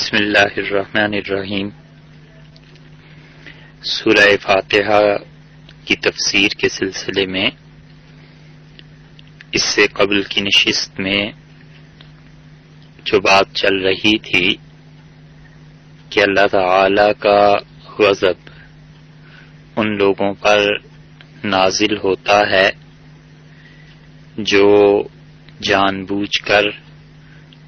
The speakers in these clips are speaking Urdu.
بسم اللہ الرحمن الرحیم۔ سورہ فاتحہ کی تفسیر کے سلسلے میں اس سے قبل کی نشست میں جو بات چل رہی تھی کہ اللہ تعالی کا غضب ان لوگوں پر نازل ہوتا ہے جو جان بوجھ کر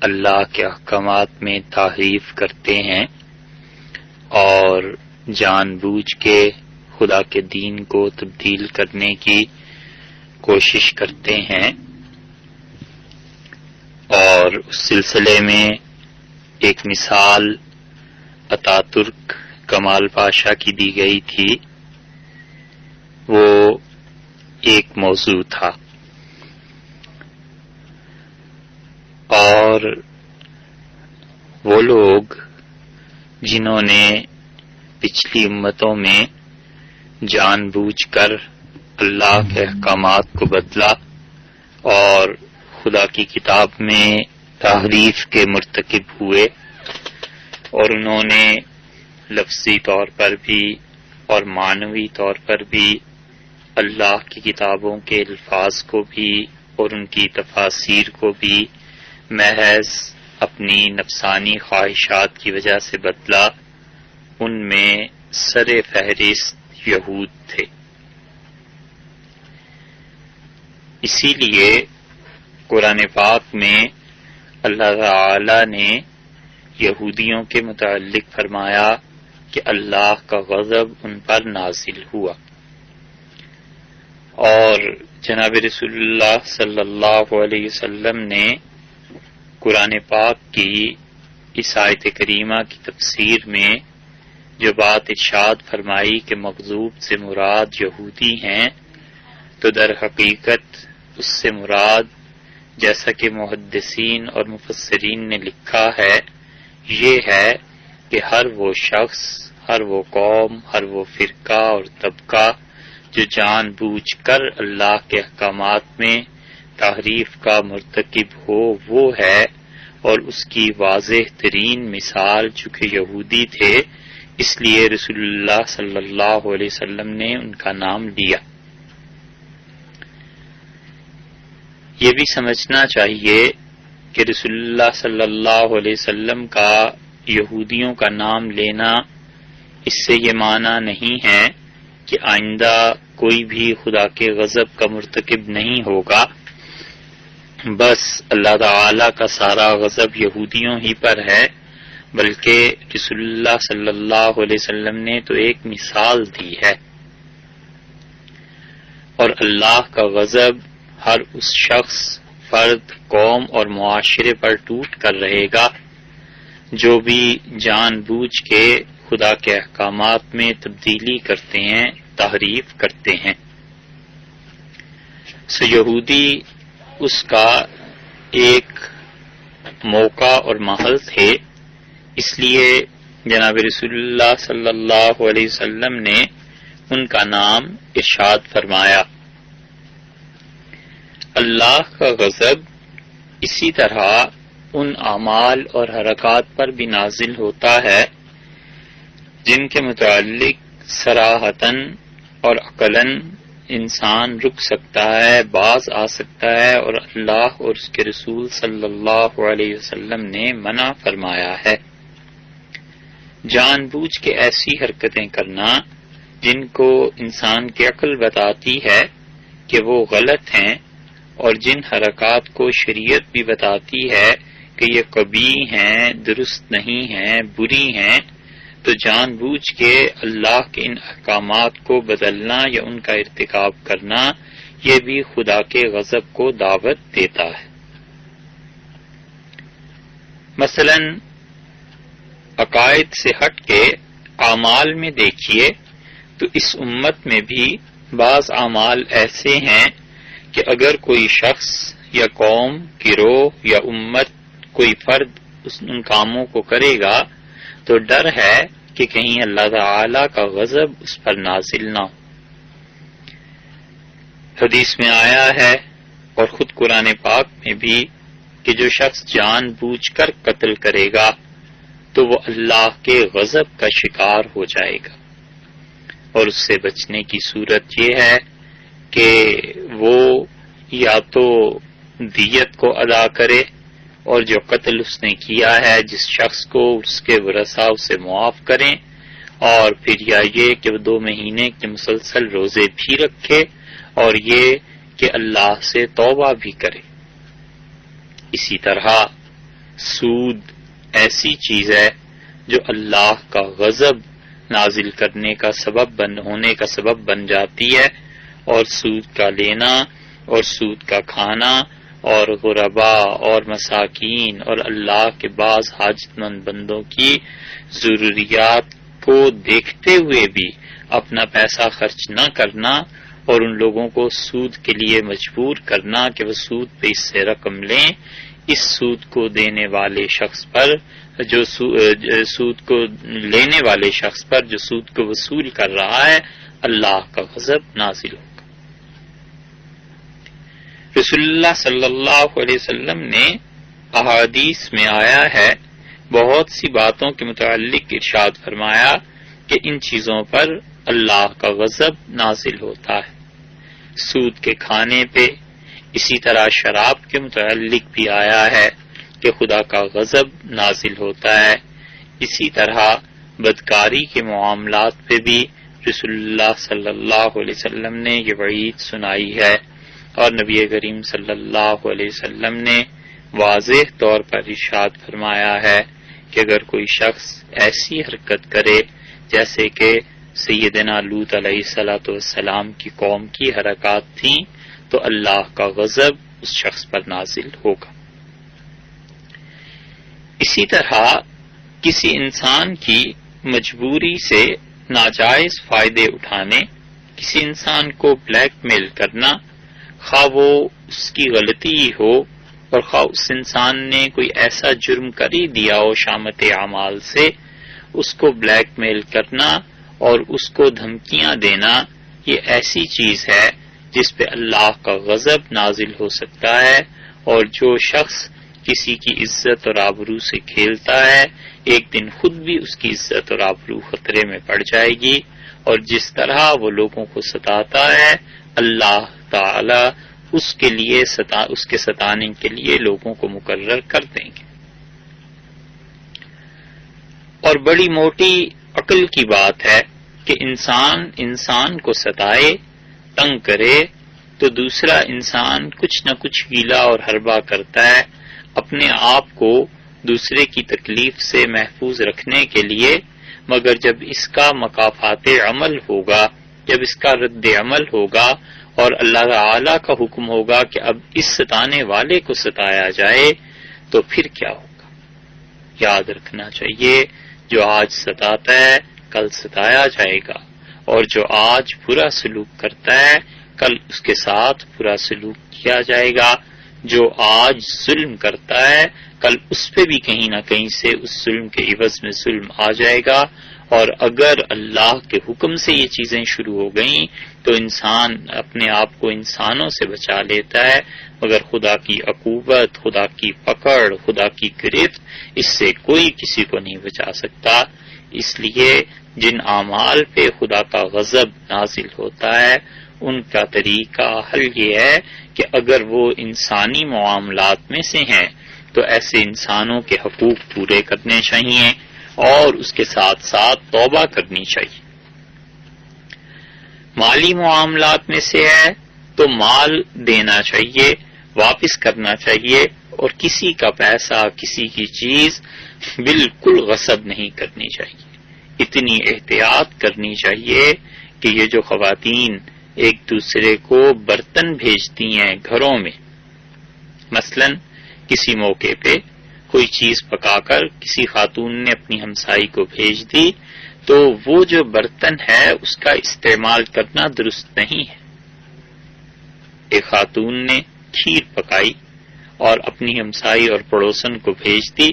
اللہ کے احکامات میں تحریف کرتے ہیں اور جان بوجھ کے خدا کے دین کو تبدیل کرنے کی کوشش کرتے ہیں، اور اس سلسلے میں ایک مثال اتاترک کمال پاشا کی دی گئی تھی، وہ ایک موضوع تھا۔ اور وہ لوگ جنہوں نے پچھلی امتوں میں جان بوجھ کر اللہ کے احکامات کو بدلا اور خدا کی کتاب میں تحریف کے مرتکب ہوئے، اور انہوں نے لفظی طور پر بھی اور معنوی طور پر بھی اللہ کی کتابوں کے الفاظ کو بھی اور ان کی تفاسیر کو بھی محض اپنی نفسانی خواہشات کی وجہ سے بدلا، ان میں سر فہرست یہود تھے۔ اسی لیے قرآن پاک میں اللہ تعالی نے یہودیوں کے متعلق فرمایا کہ اللہ کا غضب ان پر نازل ہوا، اور جناب رسول اللہ صلی اللہ علیہ وسلم نے قرآن پاک کی اس آیت کریمہ کی تفسیر میں جو بات ارشاد فرمائی کہ مغضوب سے مراد یہودی ہیں، تو در حقیقت اس سے مراد، جیسا کہ محدثین اور مفسرین نے لکھا ہے، یہ ہے کہ ہر وہ شخص، ہر وہ قوم، ہر وہ فرقہ اور طبقہ جو جان بوجھ کر اللہ کے احکامات میں تحریف کا مرتکب ہو، وہ ہے، اور اس کی واضح ترین مثال چونکہ یہودی تھے، اس لیے رسول اللہ صلی اللہ علیہ وسلم نے ان کا نام لیا۔ یہ بھی سمجھنا چاہیے کہ رسول اللہ صلی اللہ علیہ وسلم کا یہودیوں کا نام لینا اس سے یہ معنی نہیں ہے کہ آئندہ کوئی بھی خدا کے غضب کا مرتکب نہیں ہوگا، بس اللہ تعالی کا سارا غضب یہودیوں ہی پر ہے، بلکہ رسول اللہ صلی اللہ علیہ وسلم نے تو ایک مثال دی ہے، اور اللہ کا غضب ہر اس شخص، فرد، قوم اور معاشرے پر ٹوٹ کر رہے گا جو بھی جان بوجھ کے خدا کے احکامات میں تبدیلی کرتے ہیں، تحریف کرتے ہیں۔ سو یہودی اس کا ایک موقع اور محل تھے، اس لیے جناب رسول اللہ صلی اللہ علیہ وسلم نے ان کا نام ارشاد فرمایا۔ اللہ کا غضب اسی طرح ان اعمال اور حرکات پر بھی نازل ہوتا ہے جن کے متعلق صراحتاً اور عقلاً انسان رک سکتا ہے، باز آ سکتا ہے، اور اللہ اور اس کے رسول صلی اللہ علیہ وسلم نے منع فرمایا ہے۔ جان بوجھ کے ایسی حرکتیں کرنا جن کو انسان کی عقل بتاتی ہے کہ وہ غلط ہیں، اور جن حرکات کو شریعت بھی بتاتی ہے کہ یہ قبیح ہیں، درست نہیں ہیں، بری ہیں، تو جان بوجھ کے اللہ کے ان احکامات کو بدلنا یا ان کا ارتکاب کرنا، یہ بھی خدا کے غضب کو دعوت دیتا ہے۔ مثلا عقائد سے ہٹ کے اعمال میں دیکھیے تو اس امت میں بھی بعض اعمال ایسے ہیں کہ اگر کوئی شخص یا قوم، گروہ یا امت، کوئی فرد ان کاموں کو کرے گا تو ڈر ہے کہ کہیں اللہ تعالی کا غضب اس پر نازل نہ ہو۔ حدیث میں آیا ہے اور خود قرآن پاک میں بھی کہ جو شخص جان بوجھ کر قتل کرے گا تو وہ اللہ کے غضب کا شکار ہو جائے گا، اور اس سے بچنے کی صورت یہ ہے کہ وہ یا تو دیت کو ادا کرے، اور جو قتل اس نے کیا ہے جس شخص کو، اس کے ورثاء اسے معاف کریں، اور پھر یا یہ کہ وہ 2 مہینے کے مسلسل روزے بھی رکھے، اور یہ کہ اللہ سے توبہ بھی کرے۔ اسی طرح سود ایسی چیز ہے جو اللہ کا غضب نازل کرنے کا ہونے کا سبب بن جاتی ہے، اور سود کا لینا اور سود کا کھانا اور غربا اور مساکین اور اللہ کے بعض حاجت مند بندوں کی ضروریات کو دیکھتے ہوئے بھی اپنا پیسہ خرچ نہ کرنا، اور ان لوگوں کو سود کے لیے مجبور کرنا کہ وہ سود پہ اس سے رقم لیں، اس سود کو دینے والے شخص پر جو سود کو لینے والے شخص پر جو سود کو وصول کر رہا ہے، اللہ کا غضب نازل ہوگا۔ رسول اللہ صلی اللہ علیہ وسلم نے احادیث میں آیا ہے، بہت سی باتوں کے متعلق ارشاد فرمایا کہ ان چیزوں پر اللہ کا غضب نازل ہوتا ہے۔ سود کے کھانے پہ، اسی طرح شراب کے متعلق بھی آیا ہے کہ خدا کا غضب نازل ہوتا ہے۔ اسی طرح بدکاری کے معاملات پہ بھی رسول اللہ صلی اللہ علیہ وسلم نے یہ وعید سنائی ہے، اور نبی کریم صلی اللہ علیہ وسلم نے واضح طور پر ارشاد فرمایا ہے کہ اگر کوئی شخص ایسی حرکت کرے جیسے کہ سیدنا لوط علیہ السلام کی قوم کی حرکات تھیں، تو اللہ کا غضب اس شخص پر نازل ہوگا۔ اسی طرح کسی انسان کی مجبوری سے ناجائز فائدے اٹھانے، کسی انسان کو بلیک میل کرنا، خواہ وہ اس کی غلطی ہو اور خواہ اس انسان نے کوئی ایسا جرم کر ہی دیا ہو شامت اعمال سے، اس کو بلیک میل کرنا اور اس کو دھمکیاں دینا، یہ ایسی چیز ہے جس پہ اللہ کا غضب نازل ہو سکتا ہے، اور جو شخص کسی کی عزت اور آبرو سے کھیلتا ہے، ایک دن خود بھی اس کی عزت اور آبرو خطرے میں پڑ جائے گی، اور جس طرح وہ لوگوں کو ستاتا ہے، اللہ تعالی اس کے ستانے کے لیے لوگوں کو مقرر کر دیں گے۔ اور بڑی موٹی عقل کی بات ہے کہ انسان کو ستائے، تنگ کرے، تو دوسرا انسان کچھ نہ کچھ ہیلا اور حربہ کرتا ہے اپنے آپ کو دوسرے کی تکلیف سے محفوظ رکھنے کے لیے، مگر جب اس کا مکافات عمل ہوگا، جب اس کا رد عمل ہوگا اور اللہ تعالی کا حکم ہوگا کہ اب اس ستانے والے کو ستایا جائے، تو پھر کیا ہوگا؟ یاد رکھنا چاہیے، جو آج ستاتا ہے کل ستایا جائے گا، اور جو آج برا سلوک کرتا ہے کل اس کے ساتھ برا سلوک کیا جائے گا، جو آج ظلم کرتا ہے کل اس پہ بھی کہیں نہ کہیں سے اس ظلم کے عوض میں ظلم آ جائے گا، اور اگر اللہ کے حکم سے یہ چیزیں شروع ہو گئیں تو انسان اپنے آپ کو انسانوں سے بچا لیتا ہے، مگر خدا کی عقوبت، خدا کی پکڑ، خدا کی گرفت، اس سے کوئی کسی کو نہیں بچا سکتا۔ اس لیے جن اعمال پہ خدا کا غضب نازل ہوتا ہے ان کا طریقہ حل یہ ہے کہ اگر وہ انسانی معاملات میں سے ہیں تو ایسے انسانوں کے حقوق پورے کرنے چاہیے اور اس کے ساتھ ساتھ توبہ کرنی چاہیے۔ مالی معاملات میں سے ہے تو مال دینا چاہیے، واپس کرنا چاہیے، اور کسی کا پیسہ، کسی کی چیز بالکل غصب نہیں کرنی چاہیے۔ اتنی احتیاط کرنی چاہیے کہ یہ جو خواتین ایک دوسرے کو برتن بھیجتی ہیں گھروں میں، مثلا کسی موقع پہ کوئی چیز پکا کر کسی خاتون نے اپنی ہمسائی کو بھیج دی، تو وہ جو برتن ہے اس کا استعمال کرنا درست نہیں ہے۔ ایک خاتون نے کھیر پکائی اور اپنی ہمسائی اور پڑوسن کو بھیج دی،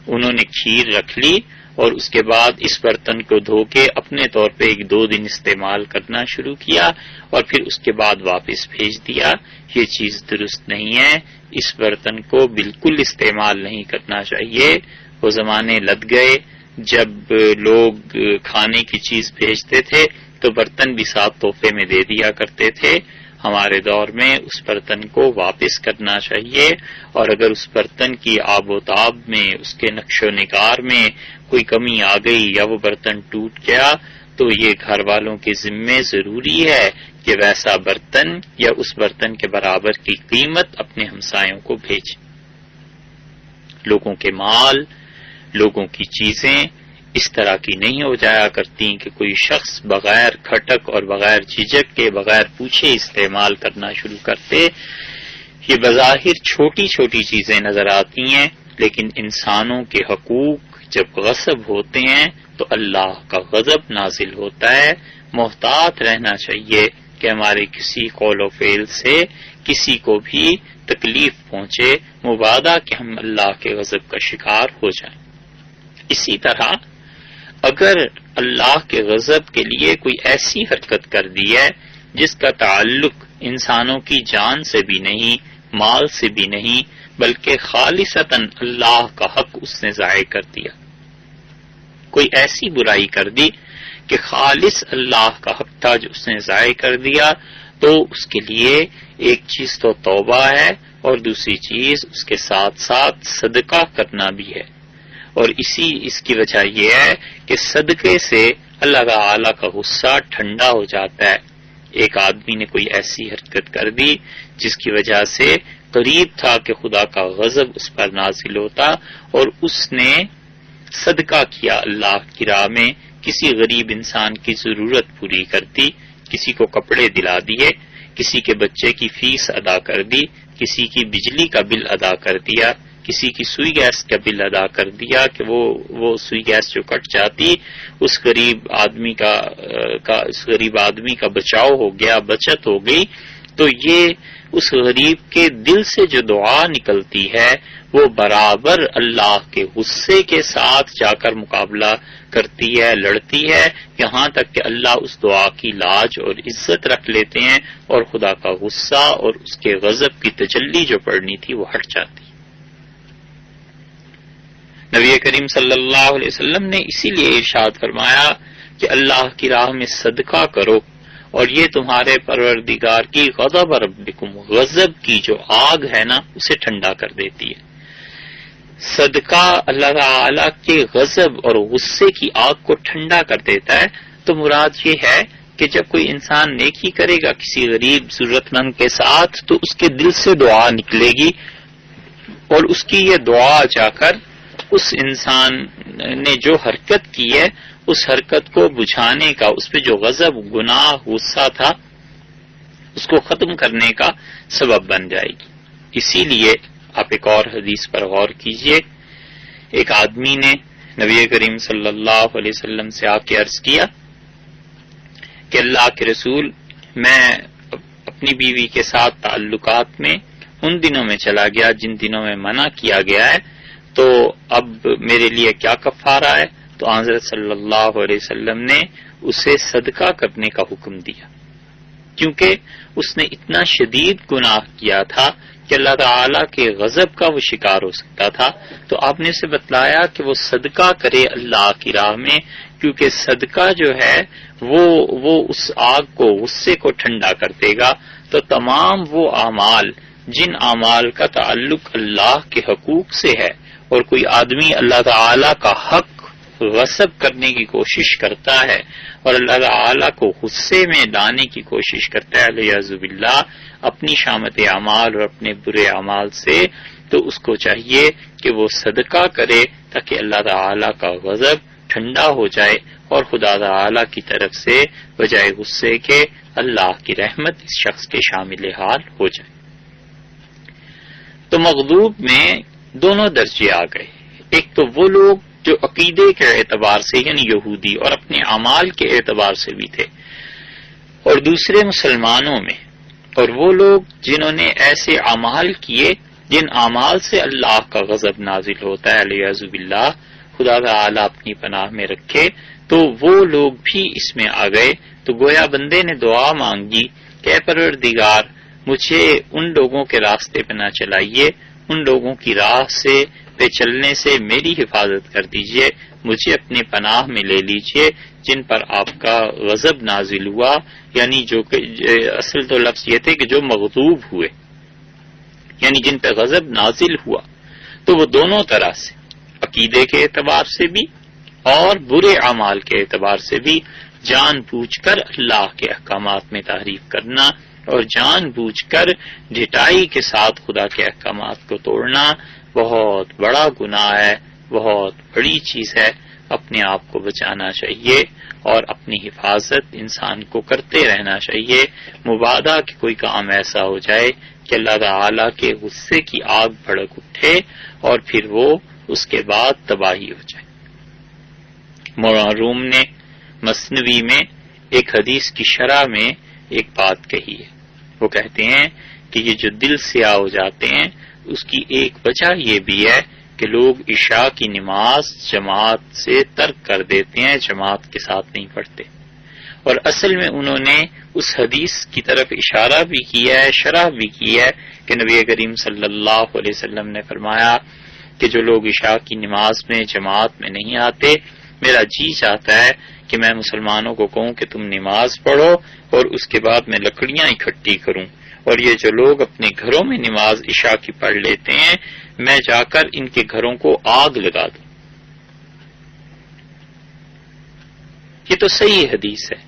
انہوں نے کھیر رکھ لی اور اس کے بعد اس برتن کو دھو کے اپنے طور پہ 1-2 دن استعمال کرنا شروع کیا اور پھر اس کے بعد واپس بھیج دیا۔ یہ چیز درست نہیں ہے، اس برتن کو بالکل استعمال نہیں کرنا چاہیے، وہ زمانے لد گئے جب لوگ کھانے کی چیز بھیجتے تھے تو برتن بھی ساتھ تحفے میں دے دیا کرتے تھے. ہمارے دور میں اس برتن کو واپس کرنا چاہیے، اور اگر اس برتن کی آب و تاب میں، اس کے نقش و نگار میں کوئی کمی آ گئی یا وہ برتن ٹوٹ گیا تو یہ گھر والوں کے ذمے ضروری ہے کہ ویسا برتن یا اس برتن کے برابر کی قیمت اپنے ہمسایوں کو بھیجیں. لوگوں کے مال، لوگوں کی چیزیں اس طرح کی نہیں ہو جایا کرتی کہ کوئی شخص بغیر کھٹک اور بغیر جھجک کے، بغیر پوچھے استعمال کرنا شروع کرتے. یہ بظاہر چھوٹی چھوٹی چیزیں نظر آتی ہیں، لیکن انسانوں کے حقوق جب غصب ہوتے ہیں تو اللہ کا غضب نازل ہوتا ہے. محتاط رہنا چاہیے کہ ہمارے کسی قول و فعل سے کسی کو بھی تکلیف پہنچے، مبادا کہ ہم اللہ کے غضب کا شکار ہو جائیں. اسی طرح اگر اللہ کے غضب کے لیے کوئی ایسی حرکت کر دی ہے جس کا تعلق انسانوں کی جان سے بھی نہیں، مال سے بھی نہیں، بلکہ خالصتاً اللہ کا حق اس نے ضائع کر دیا، کوئی ایسی برائی کر دی کہ خالص اللہ کا حق تھا جو اس نے ضائع کر دیا، تو اس کے لیے ایک چیز تو توبہ ہے اور دوسری چیز اس کے ساتھ ساتھ صدقہ کرنا بھی ہے. اور اس کی وجہ یہ ہے کہ صدقے سے اللہ تعالی کا غصہ ٹھنڈا ہو جاتا ہے. ایک آدمی نے کوئی ایسی حرکت کر دی جس کی وجہ سے قریب تھا کہ خدا کا غضب اس پر نازل ہوتا، اور اس نے صدقہ کیا اللہ کی راہ میں، کسی غریب انسان کی ضرورت پوری کر دی، کسی کو کپڑے دلا دیے، کسی کے بچے کی فیس ادا کر دی، کسی کی بجلی کا بل ادا کر دیا، کسی کی سوئی گیس کا بل ادا کر دیا کہ وہ سوئی گیس جو کٹ جاتی اس غریب آدمی کا بچاؤ ہو گیا، بچت ہو گئی. تو یہ اس غریب کے دل سے جو دعا نکلتی ہے وہ برابر اللہ کے غصے کے ساتھ جا کر مقابلہ کرتی ہے، لڑتی ہے، یہاں تک کہ اللہ اس دعا کی لاج اور عزت رکھ لیتے ہیں اور خدا کا غصہ اور اس کے غضب کی تجلی جو پڑنی تھی وہ ہٹ جاتی. نبی کریم صلی اللہ علیہ وسلم نے اسی لیے ارشاد فرمایا کہ اللہ کی راہ میں صدقہ کرو اور یہ تمہارے پروردگار کی غضب ربکم، غضب کی جو آگ ہے نا اسے ٹھنڈا کر دیتی ہے. صدقہ اللہ تعالی کے غضب اور غصے کی آگ کو ٹھنڈا کر دیتا ہے. تو مراد یہ ہے کہ جب کوئی انسان نیکی کرے گا کسی غریب ضرورت مند کے ساتھ تو اس کے دل سے دعا نکلے گی، اور اس کی یہ دعا جا کر اس انسان نے جو حرکت کی ہے اس حرکت کو بجھانے کا، اس پہ جو غضب، گناہ، غصہ تھا اس کو ختم کرنے کا سبب بن جائے گی. اسی لیے آپ ایک اور حدیث پر غور کیجئے. ایک آدمی نے نبی کریم صلی اللہ علیہ وسلم سے آ کے عرض کیا کہ اللہ کے رسول، میں اپنی بیوی کے ساتھ تعلقات میں ان دنوں میں چلا گیا جن دنوں میں منع کیا گیا ہے، تو اب میرے لیے کیا کفارہ ہے؟ تو حضرت صلی اللہ علیہ وسلم نے اسے صدقہ کرنے کا حکم دیا، کیونکہ اس نے اتنا شدید گناہ کیا تھا کہ اللہ تعالی کے غضب کا وہ شکار ہو سکتا تھا. تو آپ نے اسے بتلایا کہ وہ صدقہ کرے اللہ کی راہ میں، کیونکہ صدقہ جو ہے وہ اس آگ کو، غصے کو ٹھنڈا کر دے گا. تو تمام وہ اعمال جن اعمال کا تعلق اللہ کے حقوق سے ہے اور کوئی آدمی اللہ تعالی کا حق غصب کرنے کی کوشش کرتا ہے اور اللہ تعالی کو غصے میں لانے کی کوشش کرتا ہے الیاذ باللہ اپنی شامت اعمال اور اپنے برے اعمال سے، تو اس کو چاہیے کہ وہ صدقہ کرے تاکہ اللہ تعالی کا غضب ٹھنڈا ہو جائے اور خدا تعالی کی طرف سے بجائے غصے کے اللہ کی رحمت اس شخص کے شامل حال ہو جائے. تو مغضوب میں دونوں درجے آ گئے. ایک تو وہ لوگ جو عقیدے کے اعتبار سے یعنی یہودی اور اپنے اعمال کے اعتبار سے بھی تھے، اور دوسرے مسلمانوں میں، اور وہ لوگ جنہوں نے ایسے اعمال کیے جن اعمال سے اللہ کا غضب نازل ہوتا ہے الیاذ باللہ، خدا تعالی اپنی پناہ میں رکھے. تو وہ لوگ بھی اس میں آ گئے. تو گویا بندے نے دعا مانگی کہ اے پروردگار، مجھے ان لوگوں کے راستے پہ نہ چلائیے، ان لوگوں کی راہ سے پہ چلنے سے میری حفاظت کر دیجئے، مجھے اپنے پناہ میں لے لیجئے جن پر آپ کا غضب نازل ہوا، یعنی جو اصل تو لفظ یہ تھے کہ جو مغضوب ہوئے، یعنی جن پہ غضب نازل ہوا، تو وہ دونوں طرح سے، عقیدے کے اعتبار سے بھی اور برے اعمال کے اعتبار سے بھی، جان بوجھ کر اللہ کے احکامات میں تحریف کرنا اور جان بوجھ کر ڈھٹائی کے ساتھ خدا کے احکامات کو توڑنا بہت بڑا گناہ ہے، بہت بڑی چیز ہے۔ اپنے آپ کو بچانا چاہیے اور اپنی حفاظت انسان کو کرتے رہنا چاہیے، مبادا کہ کوئی کام ایسا ہو جائے کہ اللہ تعالی کے غصے کی آگ بھڑک اٹھے اور پھر وہ اس کے بعد تباہی ہو جائے۔ مولانا روم نے مثنوی میں ایک حدیث کی شرح میں ایک بات کہی ہے، وہ کہتے ہیں کہ یہ جو دل سیاہ ہو جاتے ہیں اس کی ایک وجہ یہ بھی ہے کہ لوگ عشاء کی نماز جماعت سے ترک کر دیتے ہیں، جماعت کے ساتھ نہیں پڑھتے، اور اصل میں انہوں نے اس حدیث کی طرف اشارہ بھی کیا ہے، شرح بھی کی ہے کہ نبی کریم صلی اللہ علیہ وسلم نے فرمایا کہ جو لوگ عشاء کی نماز میں جماعت میں نہیں آتے، میرا جی چاہتا ہے کہ میں مسلمانوں کو کہوں کہ تم نماز پڑھو اور اس کے بعد میں لکڑیاں اکٹھی کروں، اور یہ جو لوگ اپنے گھروں میں نماز عشاء کی پڑھ لیتے ہیں میں جا کر ان کے گھروں کو آگ لگا دوں۔ یہ تو صحیح حدیث ہے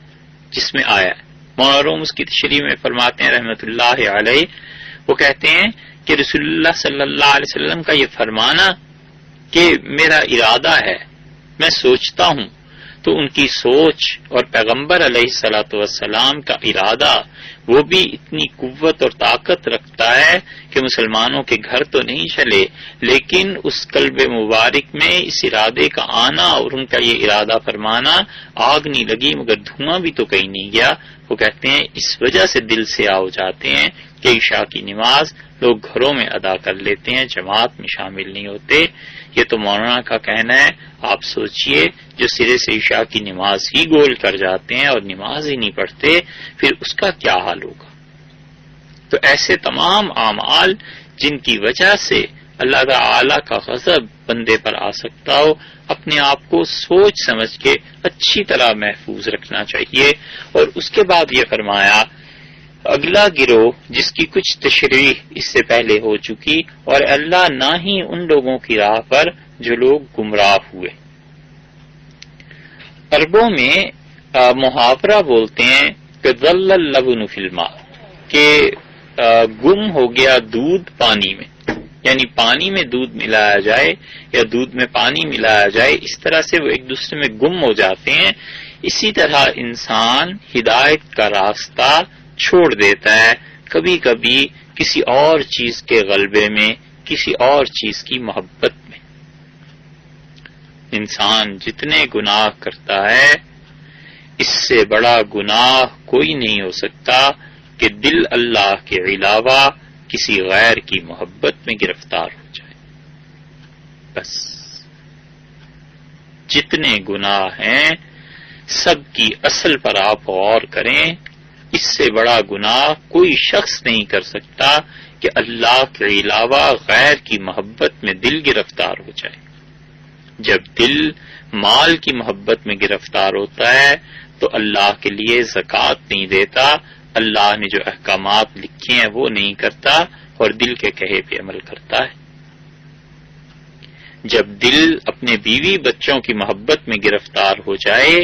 جس میں آیا ہے۔ مولانا روم اس کی تشریح میں فرماتے ہیں رحمۃ اللہ علیہ، وہ کہتے ہیں کہ رسول اللہ صلی اللہ علیہ وسلم کا یہ فرمانا کہ میرا ارادہ ہے، میں سوچتا ہوں، تو ان کی سوچ اور پیغمبر علیہ الصلوۃ والسلام کا ارادہ وہ بھی اتنی قوت اور طاقت رکھتا ہے کہ مسلمانوں کے گھر تو نہیں چلے، لیکن اس قلب مبارک میں اس ارادے کا آنا اور ان کا یہ ارادہ فرمانا، آگ نہیں لگی مگر دھواں بھی تو کہیں نہیں گیا۔ وہ کہتے ہیں اس وجہ سے دل سیاہ ہو جاتے ہیں کہ عشاء کی نماز لوگ گھروں میں ادا کر لیتے ہیں، جماعت میں شامل نہیں ہوتے۔ یہ تو مولانا کا کہنا ہے، آپ سوچئے جو سرے سے عشاء کی نماز ہی گول کر جاتے ہیں اور نماز ہی نہیں پڑھتے، پھر اس کا کیا حال ہوگا؟ تو ایسے تمام اعمال جن کی وجہ سے اللہ تعالی کا غضب بندے پر آ سکتا ہو، اپنے آپ کو سوچ سمجھ کے اچھی طرح محفوظ رکھنا چاہیے۔ اور اس کے بعد یہ فرمایا اگلا گروہ جس کی کچھ تشریح اس سے پہلے ہو چکی، اور اللہ نہ ہی ان لوگوں کی راہ پر جو لوگ گمراہ ہوئے۔ عربوں میں محاورہ بولتے ہیں کہ ضل اللبن فی الماء، کہ گم ہو گیا دودھ پانی میں، یعنی پانی میں دودھ ملایا جائے یا دودھ میں پانی ملایا جائے، اس طرح سے وہ ایک دوسرے میں گم ہو جاتے ہیں۔ اسی طرح انسان ہدایت کا راستہ چھوڑ دیتا ہے کبھی کبھی کسی اور چیز کے غلبے میں، کسی اور چیز کی محبت میں۔ انسان جتنے گناہ کرتا ہے اس سے بڑا گناہ کوئی نہیں ہو سکتا کہ دل اللہ کے علاوہ کسی غیر کی محبت میں گرفتار ہو جائے۔ بس جتنے گناہ ہیں سب کی اصل پر آپ غور کریں، اس سے بڑا گناہ کوئی شخص نہیں کر سکتا کہ اللہ کے علاوہ غیر کی محبت میں دل گرفتار ہو جائے۔ جب دل مال کی محبت میں گرفتار ہوتا ہے تو اللہ کے لیے زکوٰۃ نہیں دیتا، اللہ نے جو احکامات لکھے ہیں وہ نہیں کرتا اور دل کے کہے پہ عمل کرتا ہے۔ جب دل اپنے بیوی بچوں کی محبت میں گرفتار ہو جائے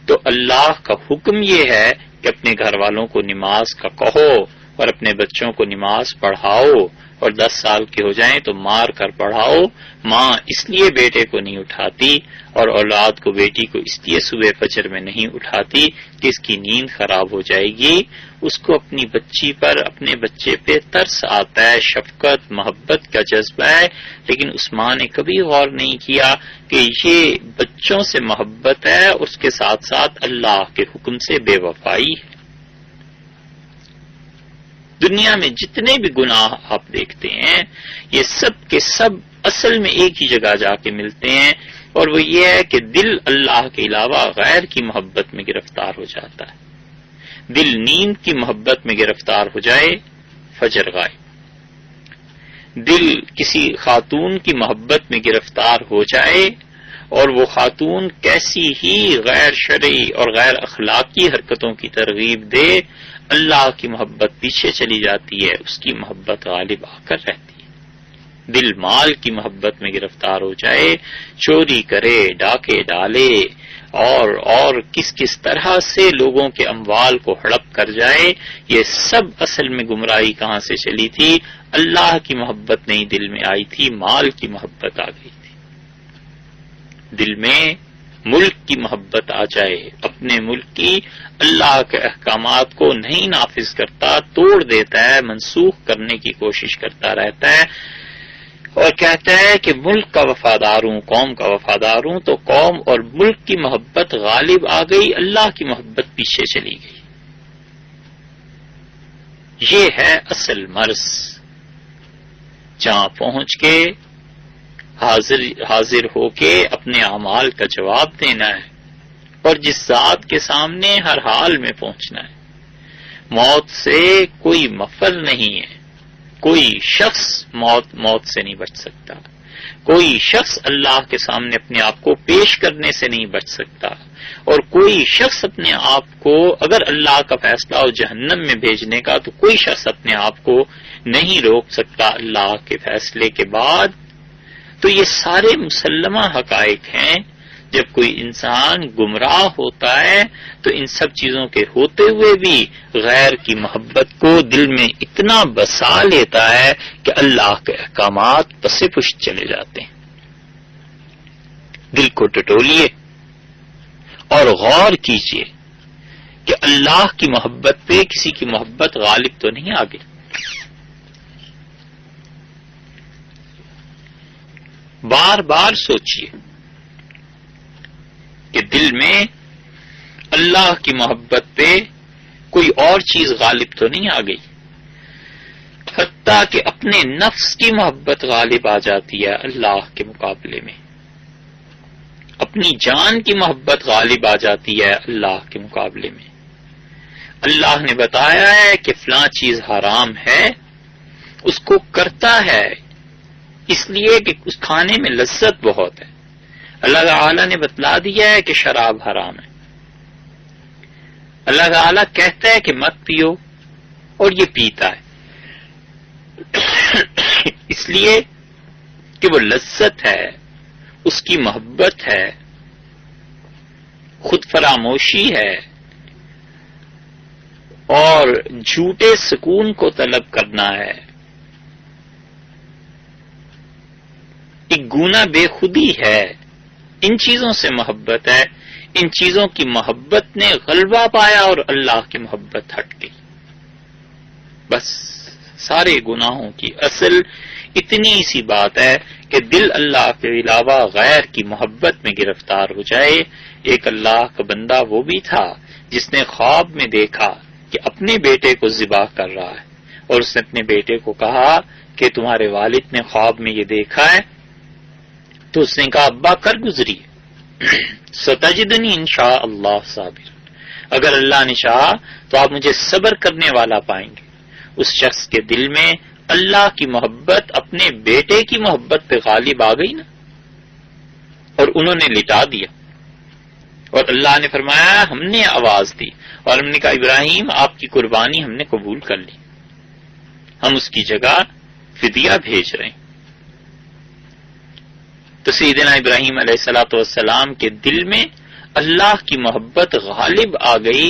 تو اللہ کا حکم یہ ہے کہ اپنے گھر والوں کو نماز کا کہو اور اپنے بچوں کو نماز پڑھاؤ، اور 10 سال کے ہو جائیں تو مار کر پڑھاؤ۔ ماں اس لیے بیٹے کو نہیں اٹھاتی اور اولاد کو بیٹی کو اس لیے صبح فجر میں نہیں اٹھاتی کہ اس کی نیند خراب ہو جائے گی، اس کو اپنی بچی پر، اپنے بچے پہ ترس آتا ہے، شفقت محبت کا جذبہ ہے، لیکن اس ماں نے کبھی غور نہیں کیا کہ یہ بچوں سے محبت ہے اور اس کے ساتھ ساتھ اللہ کے حکم سے بے وفائی ہے۔ دنیا میں جتنے بھی گناہ آپ دیکھتے ہیں یہ سب کے سب اصل میں ایک ہی جگہ جا کے ملتے ہیں، اور وہ یہ ہے کہ دل اللہ کے علاوہ غیر کی محبت میں گرفتار ہو جاتا ہے۔ دل نیند کی محبت میں گرفتار ہو جائے، فجر غائب۔ دل کسی خاتون کی محبت میں گرفتار ہو جائے اور وہ خاتون کیسی ہی غیر شرعی اور غیر اخلاقی حرکتوں کی ترغیب دے، اللہ کی محبت پیچھے چلی جاتی ہے، اس کی محبت غالب آ کر رہتی ہے۔ دل مال کی محبت میں گرفتار ہو جائے، چوری کرے، ڈاکے ڈالے اور کس طرح سے لوگوں کے اموال کو ہڑپ کر جائے، یہ سب اصل میں گمراہی کہاں سے چلی تھی؟ اللہ کی محبت نہیں دل میں آئی تھی، مال کی محبت آ گئی تھی۔ دل میں ملک کی محبت آ جائے، اپنے ملک کی اللہ کے احکامات کو نہیں نافذ کرتا، توڑ دیتا ہے، منسوخ کرنے کی کوشش کرتا رہتا ہے اور کہتا ہے کہ ملک کا وفادار ہوں، قوم کا وفادار ہوں، تو قوم اور ملک کی محبت غالب آ گئی، اللہ کی محبت پیچھے چلی گئی۔ یہ ہے اصل مرض، جہاں پہنچ کے حاضر ہو کے اپنے اعمال کا جواب دینا ہے اور جس ذات کے سامنے ہر حال میں پہنچنا ہے۔ موت سے کوئی مفر نہیں ہے، کوئی شخص موت سے نہیں بچ سکتا، کوئی شخص اللہ کے سامنے اپنے آپ کو پیش کرنے سے نہیں بچ سکتا، اور کوئی شخص اپنے آپ کو اگر اللہ کا فیصلہ ہو جہنم میں بھیجنے کا تو کوئی شخص اپنے آپ کو نہیں روک سکتا اللہ کے فیصلے کے بعد۔ تو یہ سارے مسلمہ حقائق ہیں۔ جب کوئی انسان گمراہ ہوتا ہے تو ان سب چیزوں کے ہوتے ہوئے بھی غیر کی محبت کو دل میں اتنا بسا لیتا ہے کہ اللہ کے احکامات پس پش چلے جاتے ہیں۔ دل کو ٹٹولیے اور غور کیجئے کہ اللہ کی محبت پہ کسی کی محبت غالب تو نہیں آ گئی۔ بار بار سوچئے کہ دل میں اللہ کی محبت پہ کوئی اور چیز غالب تو نہیں آ گئی، حتیٰ کہ اپنے نفس کی محبت غالب آ جاتی ہے اللہ کے مقابلے میں، اپنی جان کی محبت غالب آ جاتی ہے اللہ کے مقابلے میں۔ اللہ نے بتایا ہے کہ فلاں چیز حرام ہے، اس کو کرتا ہے اس لیے کہ اس کھانے میں لذت بہت ہے۔ اللہ تعالی نے بتلا دیا ہے کہ شراب حرام ہے، اللہ تعالی کہتا ہے کہ مت پیو اور یہ پیتا ہے، اس لیے کہ وہ لذت ہے، اس کی محبت ہے، خود فراموشی ہے اور جھوٹے سکون کو طلب کرنا ہے، ایک گناہ بے خودی ہے، ان چیزوں سے محبت ہے۔ ان چیزوں کی محبت نے غلبہ پایا اور اللہ کی محبت ہٹ گئی۔ بس سارے گناہوں کی اصل اتنی سی بات ہے کہ دل اللہ کے علاوہ غیر کی محبت میں گرفتار ہو جائے۔ ایک اللہ کا بندہ وہ بھی تھا جس نے خواب میں دیکھا کہ اپنے بیٹے کو ذبح کر رہا ہے، اور اس نے اپنے بیٹے کو کہا کہ تمہارے والد نے خواب میں یہ دیکھا ہے، تو اس نے کہا ابا کر گزری ستجدنی انشاء اللہ صابر، اگر اللہ نے چاہا تو آپ مجھے صبر کرنے والا پائیں گے۔ اس شخص کے دل میں اللہ کی محبت اپنے بیٹے کی محبت پہ غالب آ گئی نا، اور انہوں نے لٹا دیا، اور اللہ نے فرمایا ہم نے آواز دی اور ہم نے کہا ابراہیم آپ کی قربانی ہم نے قبول کر لی، ہم اس کی جگہ فدیہ بھیج رہے ہیں۔ تو سیدنا ابراہیم علیہ الصلوۃ والسلام کے دل میں اللہ کی محبت غالب آ گئی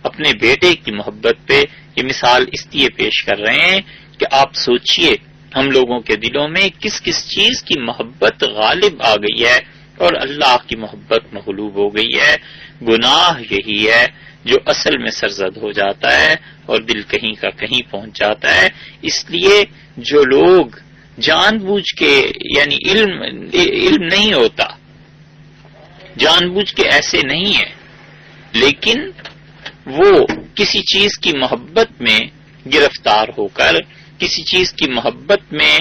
اپنے بیٹے کی محبت پہ۔ یہ مثال اس لیے پیش کر رہے ہیں کہ آپ سوچئے ہم لوگوں کے دلوں میں کس کس چیز کی محبت غالب آ گئی ہے اور اللہ کی محبت مغلوب ہو گئی ہے۔ گناہ یہی ہے جو اصل میں سرزد ہو جاتا ہے اور دل کہیں کا کہیں پہنچ جاتا ہے۔ اس لیے جو لوگ جان بوجھ کے یعنی علم نہیں ہوتا، جان بوجھ کے ایسے نہیں ہے، لیکن وہ کسی چیز کی محبت میں گرفتار ہو کر، کسی چیز کی محبت میں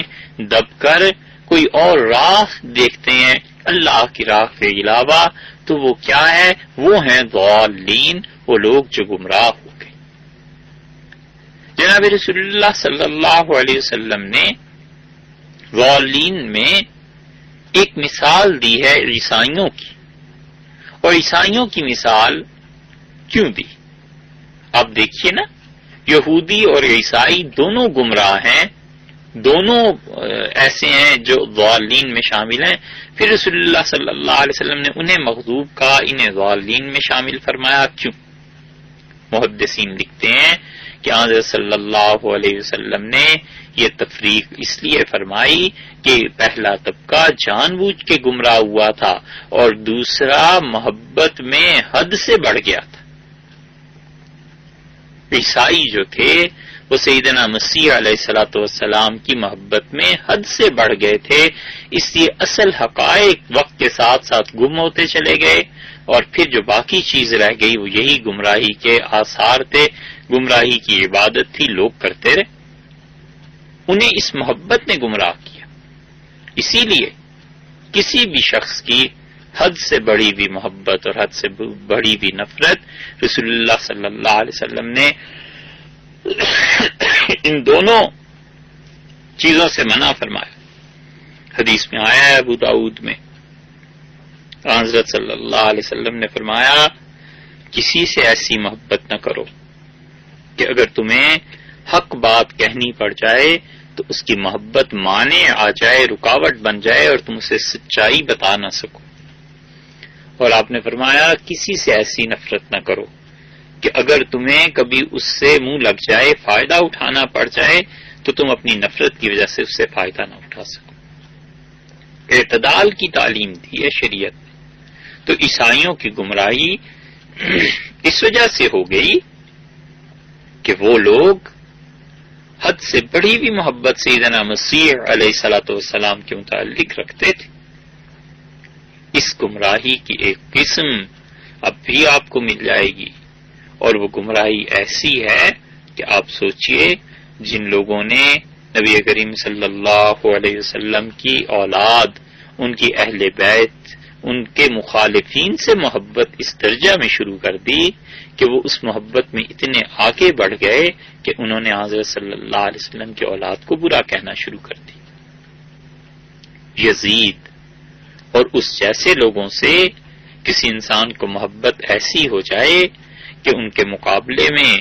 دب کر کوئی اور راہ دیکھتے ہیں اللہ کی راہ کے علاوہ، تو وہ کیا ہے؟ وہ ہیں ضالین، وہ لوگ جو گمراہ ہو گئے۔ جناب رسول اللہ صلی اللہ علیہ وسلم نے ضالین میں ایک مثال دی ہے عیسائیوں کی، اور عیسائیوں کی مثال کیوں دی؟ آپ دیکھیے نا، یہودی اور عیسائی دونوں گمراہ ہیں، دونوں ایسے ہیں جو ضالین میں شامل ہیں، پھر رسول اللہ صلی اللہ علیہ وسلم نے انہیں مغضوب کہا، انہیں ضالین میں شامل فرمایا، کیوں؟ محدثین لکھتے ہیں کہ حضرت صلی اللہ علیہ وسلم نے یہ تفریق اس لیے فرمائی کہ پہلا طبقہ جان بوجھ کے گمراہ ہوا تھا اور دوسرا محبت میں حد سے بڑھ گیا تھا۔ عیسائی جو تھے وہ سیدنا مسیح علیہ الصلوۃ والسلام کی محبت میں حد سے بڑھ گئے تھے، اس لیے اصل حقائق وقت کے ساتھ ساتھ گم ہوتے چلے گئے، اور پھر جو باقی چیز رہ گئی وہ یہی گمراہی کے آثار تھے، گمراہی کی عبادت تھی، لوگ کرتے رہے، انہیں اس محبت نے گمراہ کیا۔ اسی لیے کسی بھی شخص کی حد سے بڑی بھی محبت اور حد سے بڑی بھی نفرت رسول اللہ صلی اللہ علیہ وسلم نے ان دونوں چیزوں سے منع فرمایا۔ حدیث میں آیا ہے ابو داؤد میں، حضرت صلی اللہ علیہ وسلم نے فرمایا کسی سے ایسی محبت نہ کرو کہ اگر تمہیں حق بات کہنی پڑ جائے تو اس کی محبت مانے آ جائے، رکاوٹ بن جائے اور تم اسے سچائی بتا نہ سکو۔ اور آپ نے فرمایا کسی سے ایسی نفرت نہ کرو کہ اگر تمہیں کبھی اس سے منہ لگ جائے، فائدہ اٹھانا پڑ جائے تو تم اپنی نفرت کی وجہ سے اس سے فائدہ نہ اٹھا سکو۔ اعتدال کی تعلیم دی ہے شریعت نے۔ تو عیسائیوں کی گمراہی اس وجہ سے ہو گئی کہ وہ لوگ حد سے بڑی بھی محبت سیدنا مسیح علیہ الصلوۃ والسلام کے متعلق رکھتے تھے۔ اس گمراہی کی ایک قسم اب بھی آپ کو مل جائے گی، اور وہ گمراہی ایسی ہے کہ آپ سوچئے جن لوگوں نے نبی کریم صلی اللہ علیہ وسلم کی اولاد، ان کی اہل بیت، ان کے مخالفین سے محبت اس درجہ میں شروع کر دی کہ وہ اس محبت میں اتنے آگے بڑھ گئے کہ انہوں نے حضرت صلی اللہ علیہ وسلم کی اولاد کو برا کہنا شروع کر دی۔ یزید اور اس جیسے لوگوں سے کسی انسان کو محبت ایسی ہو جائے کہ ان کے مقابلے میں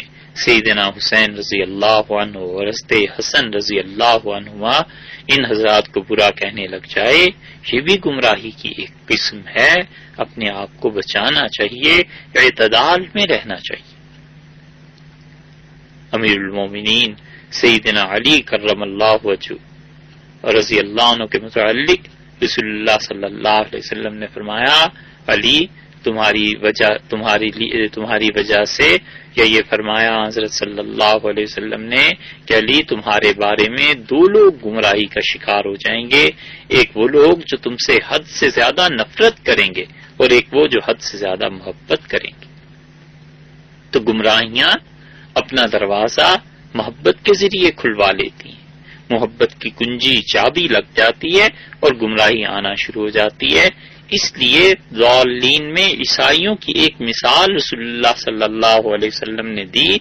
سیدنا حسین رضی اللہ عنہ اور حضرت حسن رضی اللہ عنہما ان حضرات کو برا کہنے لگ جائے، یہ بھی گمراہی کی ایک قسم ہے۔ اپنے آپ کو بچانا چاہیے، اعتدال میں رہنا چاہیے۔ امیر المومنین سیدنا علی کرم اللہ وجہہ رضی اللہ عنہ کے متعلق رسول اللہ صلی اللہ علیہ وسلم نے فرمایا علی تمہاری وجہ سے، یا یہ فرمایا حضرت صلی اللہ علیہ وسلم نے کہ علی تمہارے بارے میں دو لوگ گمراہی کا شکار ہو جائیں گے، ایک وہ لوگ جو تم سے حد سے زیادہ نفرت کریں گے اور ایک وہ جو حد سے زیادہ محبت کریں گے۔ تو گمراہیاں اپنا دروازہ محبت کے ذریعے کھلوا لیتی ہیں، محبت کی کنجی چابی لگ جاتی ہے اور گمراہی آنا شروع ہو جاتی ہے۔ اس لیے ضالین میں عیسائیوں کی ایک مثال رسول اللہ صلی اللہ علیہ وسلم نے دی،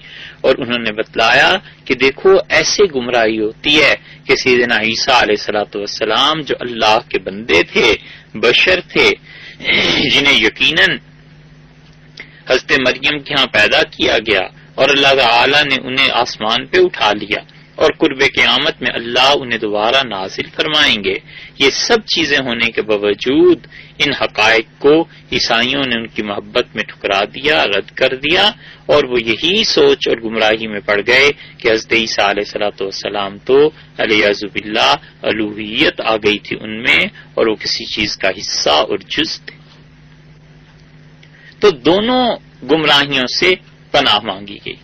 اور انہوں نے بتلایا کہ دیکھو ایسے گمراہی ہوتی ہے کہ سیدنا عیسیٰ علیہ الصلوۃ والسلام جو اللہ کے بندے تھے، بشر تھے، جنہیں یقیناً حضرت مریم کے ہاں پیدا کیا گیا اور اللہ تعالی نے انہیں آسمان پہ اٹھا لیا، اور قرب قیامت میں اللہ انہیں دوبارہ نازل فرمائیں گے، یہ سب چیزیں ہونے کے باوجود ان حقائق کو عیسائیوں نے ان کی محبت میں ٹھکرا دیا، رد کر دیا، اور وہ یہی سوچ اور گمراہی میں پڑ گئے کہ حضرت عیسیٰ علیہ الصلوۃ والسلام تو علیہ باللہ الوہیت آ گئی تھی ان میں، اور وہ کسی چیز کا حصہ اور جز تھے۔ تو دونوں گمراہیوں سے پناہ مانگی گئی،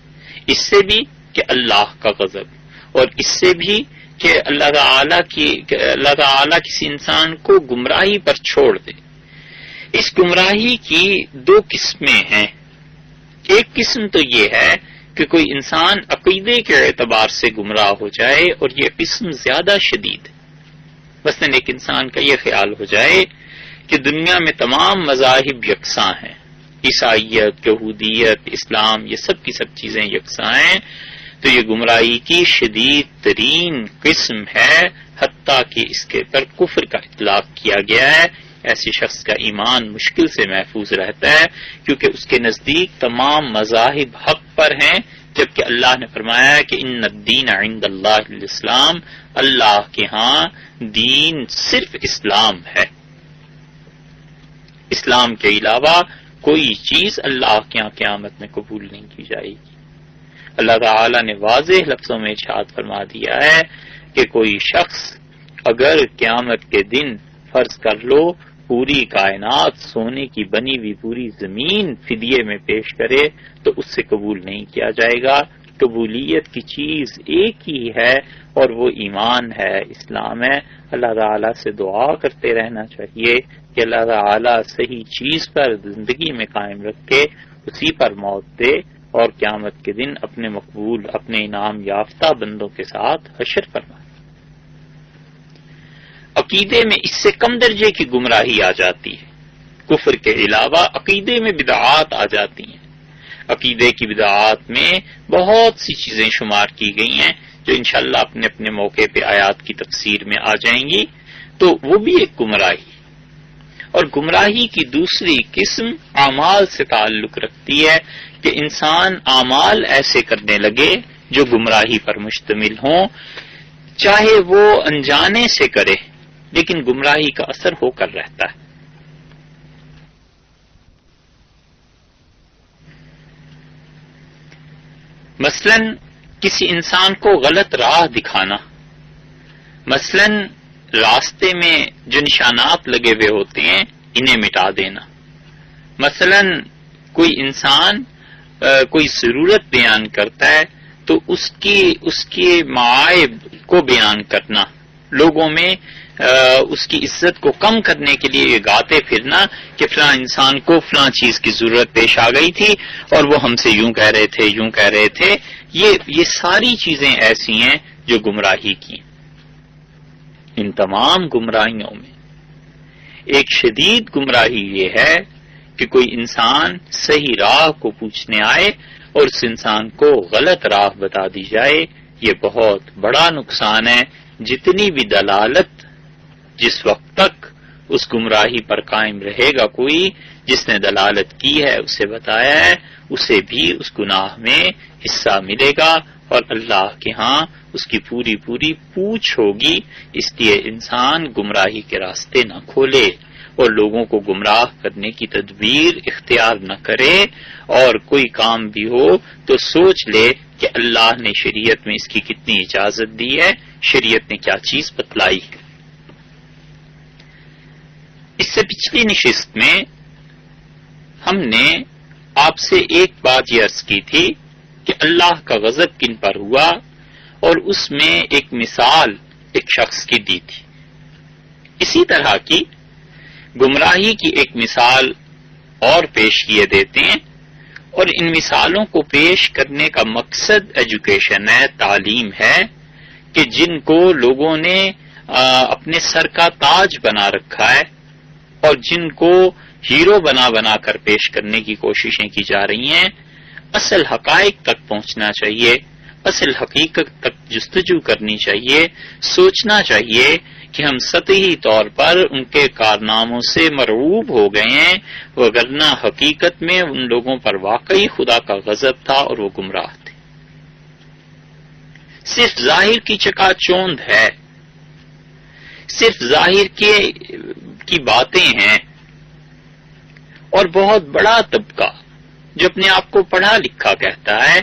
اس سے بھی کہ اللہ کا غضب، اور اس سے بھی کہ اللہ تعالیٰ کسی انسان کو گمراہی پر چھوڑ دے۔ اس گمراہی کی دو قسمیں ہیں۔ ایک قسم تو یہ ہے کہ کوئی انسان عقیدے کے اعتبار سے گمراہ ہو جائے، اور یہ قسم زیادہ شدید ہے۔ مثلاً ایک انسان کا یہ خیال ہو جائے کہ دنیا میں تمام مذاہب یکساں ہیں، عیسائیت، یہودیت، اسلام، یہ سب کی سب چیزیں یکساں ہیں، تو یہ گمراہی کی شدید ترین قسم ہے، حتیٰ کہ اس کے پر کفر کا اطلاق کیا گیا ہے۔ ایسے شخص کا ایمان مشکل سے محفوظ رہتا ہے، کیونکہ اس کے نزدیک تمام مذاہب حق پر ہیں، جبکہ اللہ نے فرمایا ہے کہ ان الدین عند اللہ الاسلام، اللہ کے ہاں دین صرف اسلام ہے، اسلام کے علاوہ کوئی چیز اللہ کے ہاں قیامت میں قبول نہیں کی جائے گی۔ اللہ تعالی نے واضح لفظوں میں ارشاد فرما دیا ہے کہ کوئی شخص اگر قیامت کے دن فرض کر لو پوری کائنات سونے کی بنی ہوئی پوری زمین فدیے میں پیش کرے تو اس سے قبول نہیں کیا جائے گا۔ قبولیت کی چیز ایک ہی ہے اور وہ ایمان ہے، اسلام ہے۔ اللہ تعالیٰ سے دعا کرتے رہنا چاہیے کہ اللہ تعالیٰ صحیح چیز پر زندگی میں قائم رکھے، اسی پر موت دے اور قیامت کے دن اپنے مقبول، اپنے انعام یافتہ بندوں کے ساتھ حشر فرمائے۔ عقیدے میں اس سے کم درجے کی گمراہی آ جاتی ہے، کفر کے علاوہ عقیدے میں بدعات آ جاتی ہیں۔ عقیدے کی بدعات میں بہت سی چیزیں شمار کی گئی ہیں جو انشاءاللہ اپنے اپنے موقع پہ آیات کی تفسیر میں آ جائیں گی، تو وہ بھی ایک گمراہی۔ اور گمراہی کی دوسری قسم اعمال سے تعلق رکھتی ہے کہ انسان اعمال ایسے کرنے لگے جو گمراہی پر مشتمل ہوں، چاہے وہ انجانے سے کرے لیکن گمراہی کا اثر ہو کر رہتا ہے۔ مثلا کسی انسان کو غلط راہ دکھانا، مثلا راستے میں جو نشانات لگے ہوئے ہوتے ہیں انہیں مٹا دینا، مثلا کوئی انسان کوئی ضرورت بیان کرتا ہے تو اس کے معائب کو بیان کرنا، لوگوں میں اس کی عزت کو کم کرنے کے لیے یہ گاتے پھرنا کہ فلاں انسان کو فلاں چیز کی ضرورت پیش آ گئی تھی اور وہ ہم سے یوں کہہ رہے تھے، یہ ساری چیزیں ایسی ہیں جو گمراہی کی ہیں۔ ان تمام گمراہیوں میں ایک شدید گمراہی یہ ہے کہ کوئی انسان صحیح راہ کو پوچھنے آئے اور اس انسان کو غلط راہ بتا دی جائے، یہ بہت بڑا نقصان ہے۔ جتنی بھی دلالت جس وقت تک اس گمراہی پر قائم رہے گا، کوئی جس نے دلالت کی ہے اسے بتایا ہے، اسے بھی اس گناہ میں حصہ ملے گا اور اللہ کے ہاں اس کی پوری پوچھ ہوگی۔ اس لیے انسان گمراہی کے راستے نہ کھولے اور لوگوں کو گمراہ کرنے کی تدبیر اختیار نہ کرے، اور کوئی کام بھی ہو تو سوچ لے کہ اللہ نے شریعت میں اس کی کتنی اجازت دی ہے، شریعت نے کیا چیز بتلائی ہے۔ اس سے پچھلی نشست میں ہم نے آپ سے ایک بات یہ عرض کی تھی کہ اللہ کا غضب کن پر ہوا، اور اس میں ایک مثال ایک شخص کی دی تھی۔ اسی طرح کی گمراہی کی ایک مثال اور پیش کیے دیتے ہیں، اور ان مثالوں کو پیش کرنے کا مقصد ایجوکیشن ہے، تعلیم ہے، کہ جن کو لوگوں نے اپنے سر کا تاج بنا رکھا ہے اور جن کو ہیرو بنا کر پیش کرنے کی کوششیں کی جا رہی ہیں، اصل حقائق تک پہنچنا چاہیے، اصل حقیقت تک جستجو کرنی چاہیے، سوچنا چاہیے کہ ہم سطحی طور پر ان کے کارناموں سے مرعوب ہو گئے ہیں، وگرنہ حقیقت میں ان لوگوں پر واقعی خدا کا غضب تھا اور وہ گمراہ تھے۔ صرف ظاہر کی چکا چوند ہے، صرف ظاہر کی باتیں ہیں، اور بہت بڑا طبقہ جو اپنے آپ کو پڑھا لکھا کہتا ہے،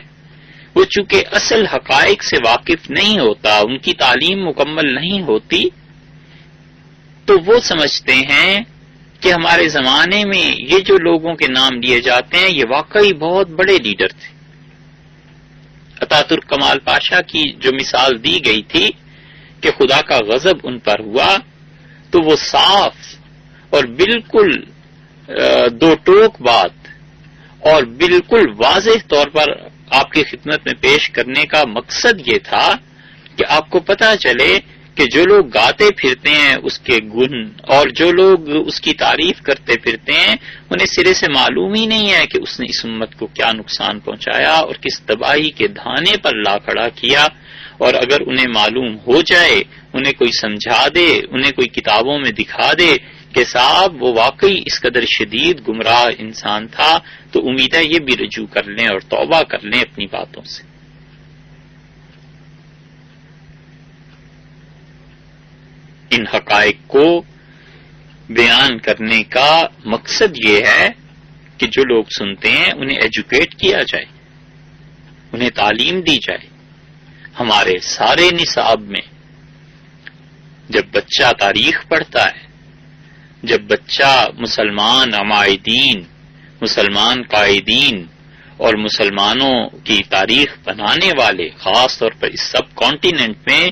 وہ چونکہ اصل حقائق سے واقف نہیں ہوتا، ان کی تعلیم مکمل نہیں ہوتی، تو وہ سمجھتے ہیں کہ ہمارے زمانے میں یہ جو لوگوں کے نام لیے جاتے ہیں یہ واقعی بہت بڑے لیڈر تھے۔ اتاترک کمال پاشا کی جو مثال دی گئی تھی کہ خدا کا غضب ان پر ہوا، تو وہ صاف اور بالکل دو ٹوک بات اور بالکل واضح طور پر آپ کی خدمت میں پیش کرنے کا مقصد یہ تھا کہ آپ کو پتہ چلے کہ جو لوگ گاتے پھرتے ہیں اس کے گن اور جو لوگ اس کی تعریف کرتے پھرتے ہیں انہیں سرے سے معلوم ہی نہیں ہے کہ اس نے اس امت کو کیا نقصان پہنچایا اور کس تباہی کے دھانے پر لا کھڑا کیا. اور اگر انہیں معلوم ہو جائے، انہیں کوئی سمجھا دے، انہیں کوئی کتابوں میں دکھا دے کہ صاحب وہ واقعی اس قدر شدید گمراہ انسان تھا، تو امید ہے یہ بھی رجوع کر لیں اور توبہ کر لیں اپنی باتوں سے. ان حقائق کو بیان کرنے کا مقصد یہ ہے کہ جو لوگ سنتے ہیں انہیں ایجوکیٹ کیا جائے، انہیں تعلیم دی جائے. ہمارے سارے نصاب میں جب بچہ تاریخ پڑھتا ہے، جب بچہ مسلمان عمائدین، مسلمان قائدین اور مسلمانوں کی تاریخ بنانے والے، خاص طور پر اس سب کانٹیننٹ میں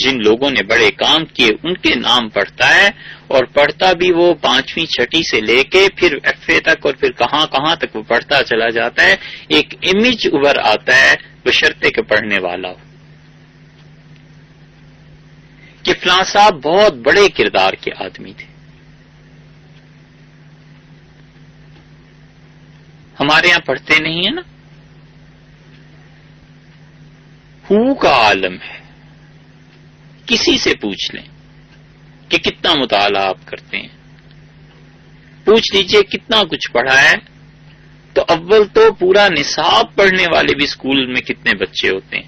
جن لوگوں نے بڑے کام کیے ان کے نام پڑھتا ہے، اور پڑھتا بھی وہ 5ویں 6ٹی سے لے کے پھر ایف اے تک اور پھر کہاں کہاں تک وہ پڑھتا چلا جاتا ہے، ایک امیج ابھر آتا ہے بشرطے کہ پڑھنے والا ہو کہ فلاں صاحب بہت بڑے کردار کے آدمی تھے. ہمارے یہاں پڑھتے نہیں ہیں نا، ہو کا عالم ہے. کسی سے پوچھ لیں کہ کتنا مطالعہ آپ کرتے ہیں، پوچھ لیجئے کتنا کچھ پڑھا ہے، تو اول تو پورا نصاب پڑھنے والے بھی اسکول میں کتنے بچے ہوتے ہیں،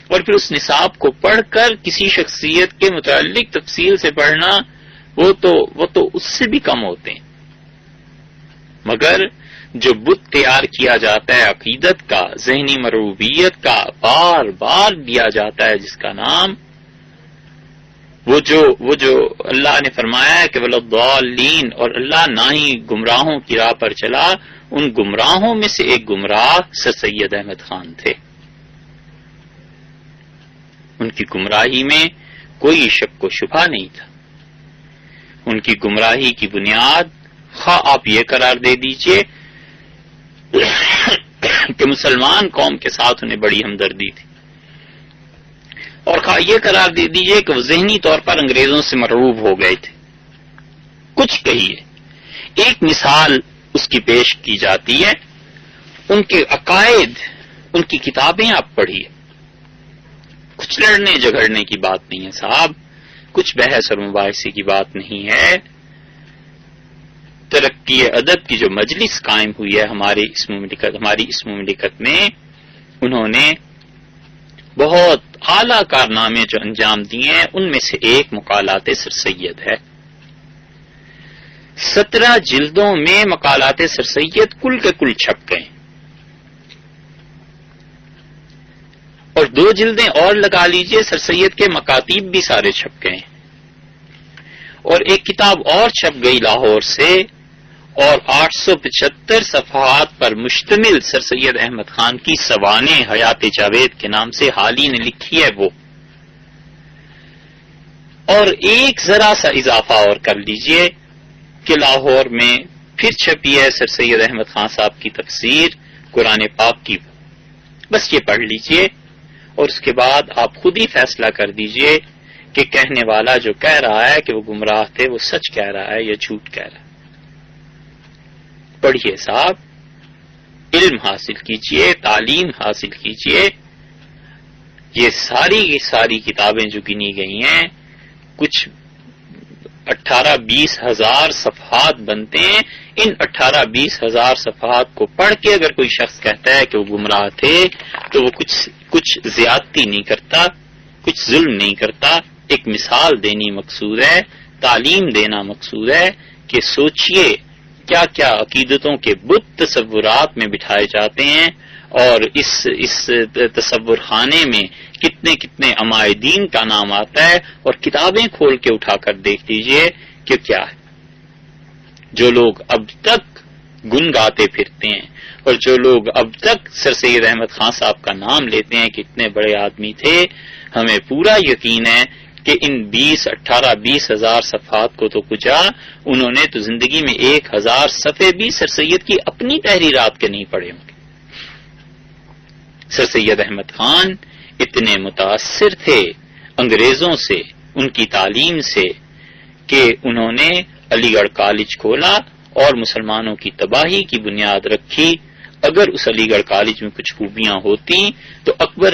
اور پھر اس نصاب کو پڑھ کر کسی شخصیت کے متعلق تفصیل سے پڑھنا وہ تو اس سے بھی کم ہوتے ہیں. مگر جو بت تیار کیا جاتا ہے عقیدت کا، ذہنی مرغوبیت کا، بار بار دیا جاتا ہے جس کا نام، وہ جو اللہ نے فرمایا ہے کہ وَلَضَّالِّينَ، اور اللہ نہ ہی گمراہوں کی راہ پر چلا، ان گمراہوں میں سے ایک گمراہ سر سید احمد خان تھے. ان کی گمراہی میں کوئی شک و شبہ نہیں تھا. ان کی گمراہی کی بنیاد خواہ آپ یہ قرار دے دیجئے کہ مسلمان قوم کے ساتھ انہیں بڑی ہمدردی تھی، اور خواہ یہ قرار دے دیجئے کہ وہ ذہنی طور پر انگریزوں سے مرعوب ہو گئے تھے. کچھ کہیے، ایک مثال اس کی پیش کی جاتی ہے، ان کے عقائد، ان کی کتابیں آپ پڑھیے. کچھ لڑنے جھگڑنے کی بات نہیں ہے صاحب، کچھ بحث اور مباحثے کی بات نہیں ہے. ترقی ادب کی جو مجلس قائم ہوئی ہے ہماری اس مملکت میں، انہوں نے بہت اعلیٰ کارنامے جو انجام دیے ہیں، ان میں سے ایک مقالات سر سید ہے. 17 جلدوں میں مقالات سر سید کل کے کل چھپ گئے، اور 2 جلدیں اور لگا لیجئے سر سید کے مکاتیب بھی سارے چھپ گئے، اور ایک کتاب اور چھپ گئی لاہور سے، اور 875 صفحات پر مشتمل سر سید احمد خان کی سوانح حیات جاوید کے نام سے حالی نے لکھی ہے وہ. اور ایک ذرا سا اضافہ اور کر لیجئے کہ لاہور میں پھر چھپی ہے سر سید احمد خان صاحب کی تفسیر قرآن پاک کی. بس یہ پڑھ لیجئے اور اس کے بعد آپ خود ہی فیصلہ کر دیجئے کہ کہنے والا جو کہہ رہا ہے کہ وہ گمراہ تھے وہ سچ کہہ رہا ہے یا جھوٹ کہہ رہا ہے. پڑھیے صاحب، علم حاصل کیجئے، تعلیم حاصل کیجئے. یہ ساری کتابیں جو گنی گئی ہیں کچھ 18-20 ہزار صفحات بنتے ہیں. ان 18-20 ہزار صفحات کو پڑھ کے اگر کوئی شخص کہتا ہے کہ وہ گمراہ تھے تو وہ کچھ زیادتی نہیں کرتا، کچھ ظلم نہیں کرتا. ایک مثال دینی مقصود ہے، تعلیم دینا مقصود ہے کہ سوچئے کیا کیا عقیدتوں کے بت تصورات میں بٹھائے جاتے ہیں، اور اس تصور خانے میں کتنے عمائدین کا نام آتا ہے، اور کتابیں کھول کے اٹھا کر دیکھ لیجئے کہ کیا ہے. جو لوگ اب تک گنگاتے پھرتے ہیں اور جو لوگ اب تک سر سید احمد خان صاحب کا نام لیتے ہیں کہ اتنے بڑے آدمی تھے، ہمیں پورا یقین ہے کہ ان 18-20 ہزار صفحات کو تو کچا، انہوں نے تو زندگی میں 1000 صفحے بھی سر سید کی اپنی تحریرات کے نہیں پڑھے ہوں گے. سر سید احمد خان اتنے متاثر تھے انگریزوں سے ان کی تعلیم سے کہ انہوں نے علی گڑھ کالج کھولا اور مسلمانوں کی تباہی کی بنیاد رکھی. اگر اس علی گڑھ کالج میں کچھ خوبیاں ہوتی تو اکبر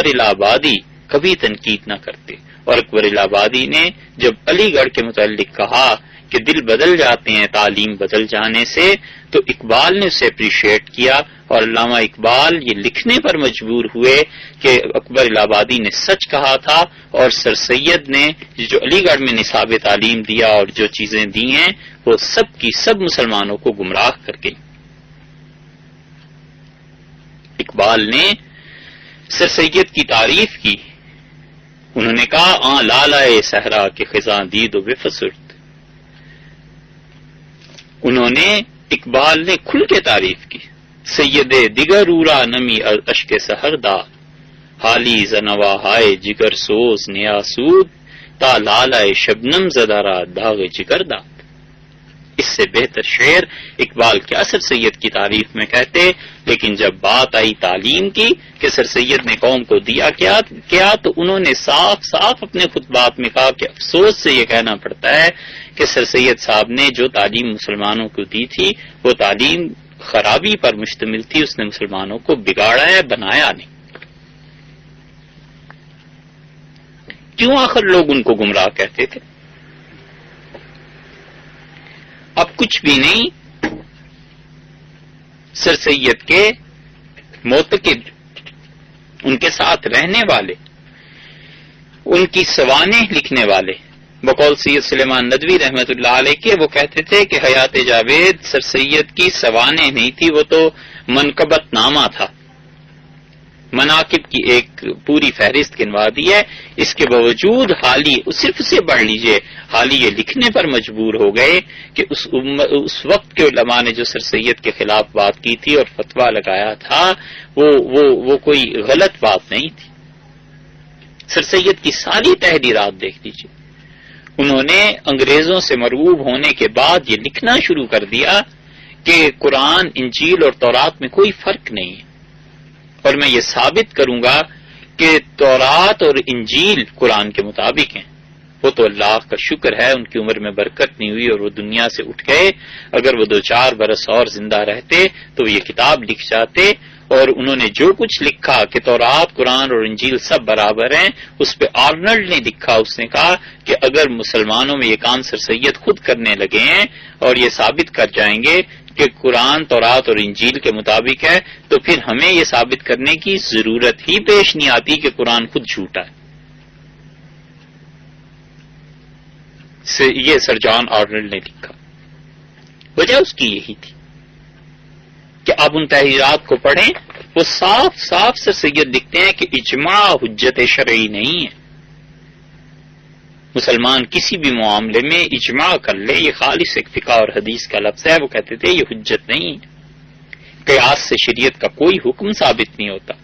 الہ آبادی کبھی تنقید نہ کرتے. اور اکبر الہ آبادی نے جب علی گڑھ کے متعلق کہا کہ دل بدل جاتے ہیں تعلیم بدل جانے سے، تو اقبال نے اسے اپریشیٹ کیا، اور علامہ اقبال یہ لکھنے پر مجبور ہوئے کہ اکبر الہ آبادی نے سچ کہا تھا، اور سر سید نے جو علی گڑھ میں نصاب تعلیم دیا اور جو چیزیں دی ہیں وہ سب کی سب مسلمانوں کو گمراہ کر گئی. اقبال نے سر سید کی تعریف کی. انہوں نے کہا آں لالائے صحرا کے خزاں دید و بفسرد. انہوں نے اقبال نے کھل کے تعریف کی. سید دیگر اورا نمی اشک سحردا حالی زنوا ہائے جگر سوز نیا سود تا لالائے شبنم زدارا داغ جگر داد. اس سے بہتر شعر اقبال کیا سر سید کی تعریف میں کہتے. لیکن جب بات آئی تعلیم کی کہ سر سید نے قوم کو دیا کیا تو انہوں نے صاف صاف اپنے خطبات میں کہا کہ افسوس سے یہ کہنا پڑتا ہے کہ سر سید صاحب نے جو تعلیم مسلمانوں کو دی تھی وہ تعلیم خرابی پر مشتمل تھی. اس نے مسلمانوں کو بگاڑا ہے، بنایا نہیں. کیوں آخر لوگ ان کو گمراہ کہتے تھے؟ اب کچھ بھی نہیں. سر سید کے معتقد، ان کے ساتھ رہنے والے، ان کی سوانح لکھنے والے، بقول سید سلیمان ندوی رحمت اللہ علیہ کے، وہ کہتے تھے کہ حیات جاوید سر سید کی سوانح نہیں تھی، وہ تو منقبت نامہ تھا. مناقب کی ایک پوری فہرست گنوا دی ہے. اس کے باوجود حالی صرف اسے پڑھ لیجئے، حالی یہ لکھنے پر مجبور ہو گئے کہ اس وقت کے علماء نے جو سر سید کے خلاف بات کی تھی اور فتویٰ لگایا تھا وہ کوئی غلط بات نہیں تھی. سر سید کی ساری تحریرات دیکھ لیجئے. انہوں نے انگریزوں سے مرعوب ہونے کے بعد یہ لکھنا شروع کر دیا کہ قرآن، انجیل اور تورات میں کوئی فرق نہیں ہے، اور میں یہ ثابت کروں گا کہ تورات اور انجیل قرآن کے مطابق ہیں. وہ تو اللہ کا شکر ہے ان کی عمر میں برکت نہیں ہوئی اور وہ دنیا سے اٹھ گئے. اگر وہ 2-4 برس اور زندہ رہتے تو یہ کتاب لکھ جاتے. اور انہوں نے جو کچھ لکھا کہ تورات، قرآن اور انجیل سب برابر ہیں، اس پہ آرنلڈ نے لکھا. اس نے کہا کہ اگر مسلمانوں میں یہ کام سر سید خود کرنے لگے ہیں اور یہ ثابت کر جائیں گے کہ قرآن، تورات اور انجیل کے مطابق ہے، تو پھر ہمیں یہ ثابت کرنے کی ضرورت ہی پیش نہیں آتی کہ قرآن خود جھوٹا ہے. یہ سر جان آرنلڈ نے لکھا. وجہ اس کی یہی تھی کہ آپ ان تحریرات کو پڑھیں، وہ صاف صاف سر سید لکھتے ہیں کہ اجماع حجت شرعی نہیں ہے. مسلمان کسی بھی معاملے میں اجماع کر لے، یہ خالص ایک فقہ اور حدیث کا لفظ ہے. وہ کہتے تھے یہ حجت نہیں ہے. قیاس سے شریعت کا کوئی حکم ثابت نہیں ہوتا.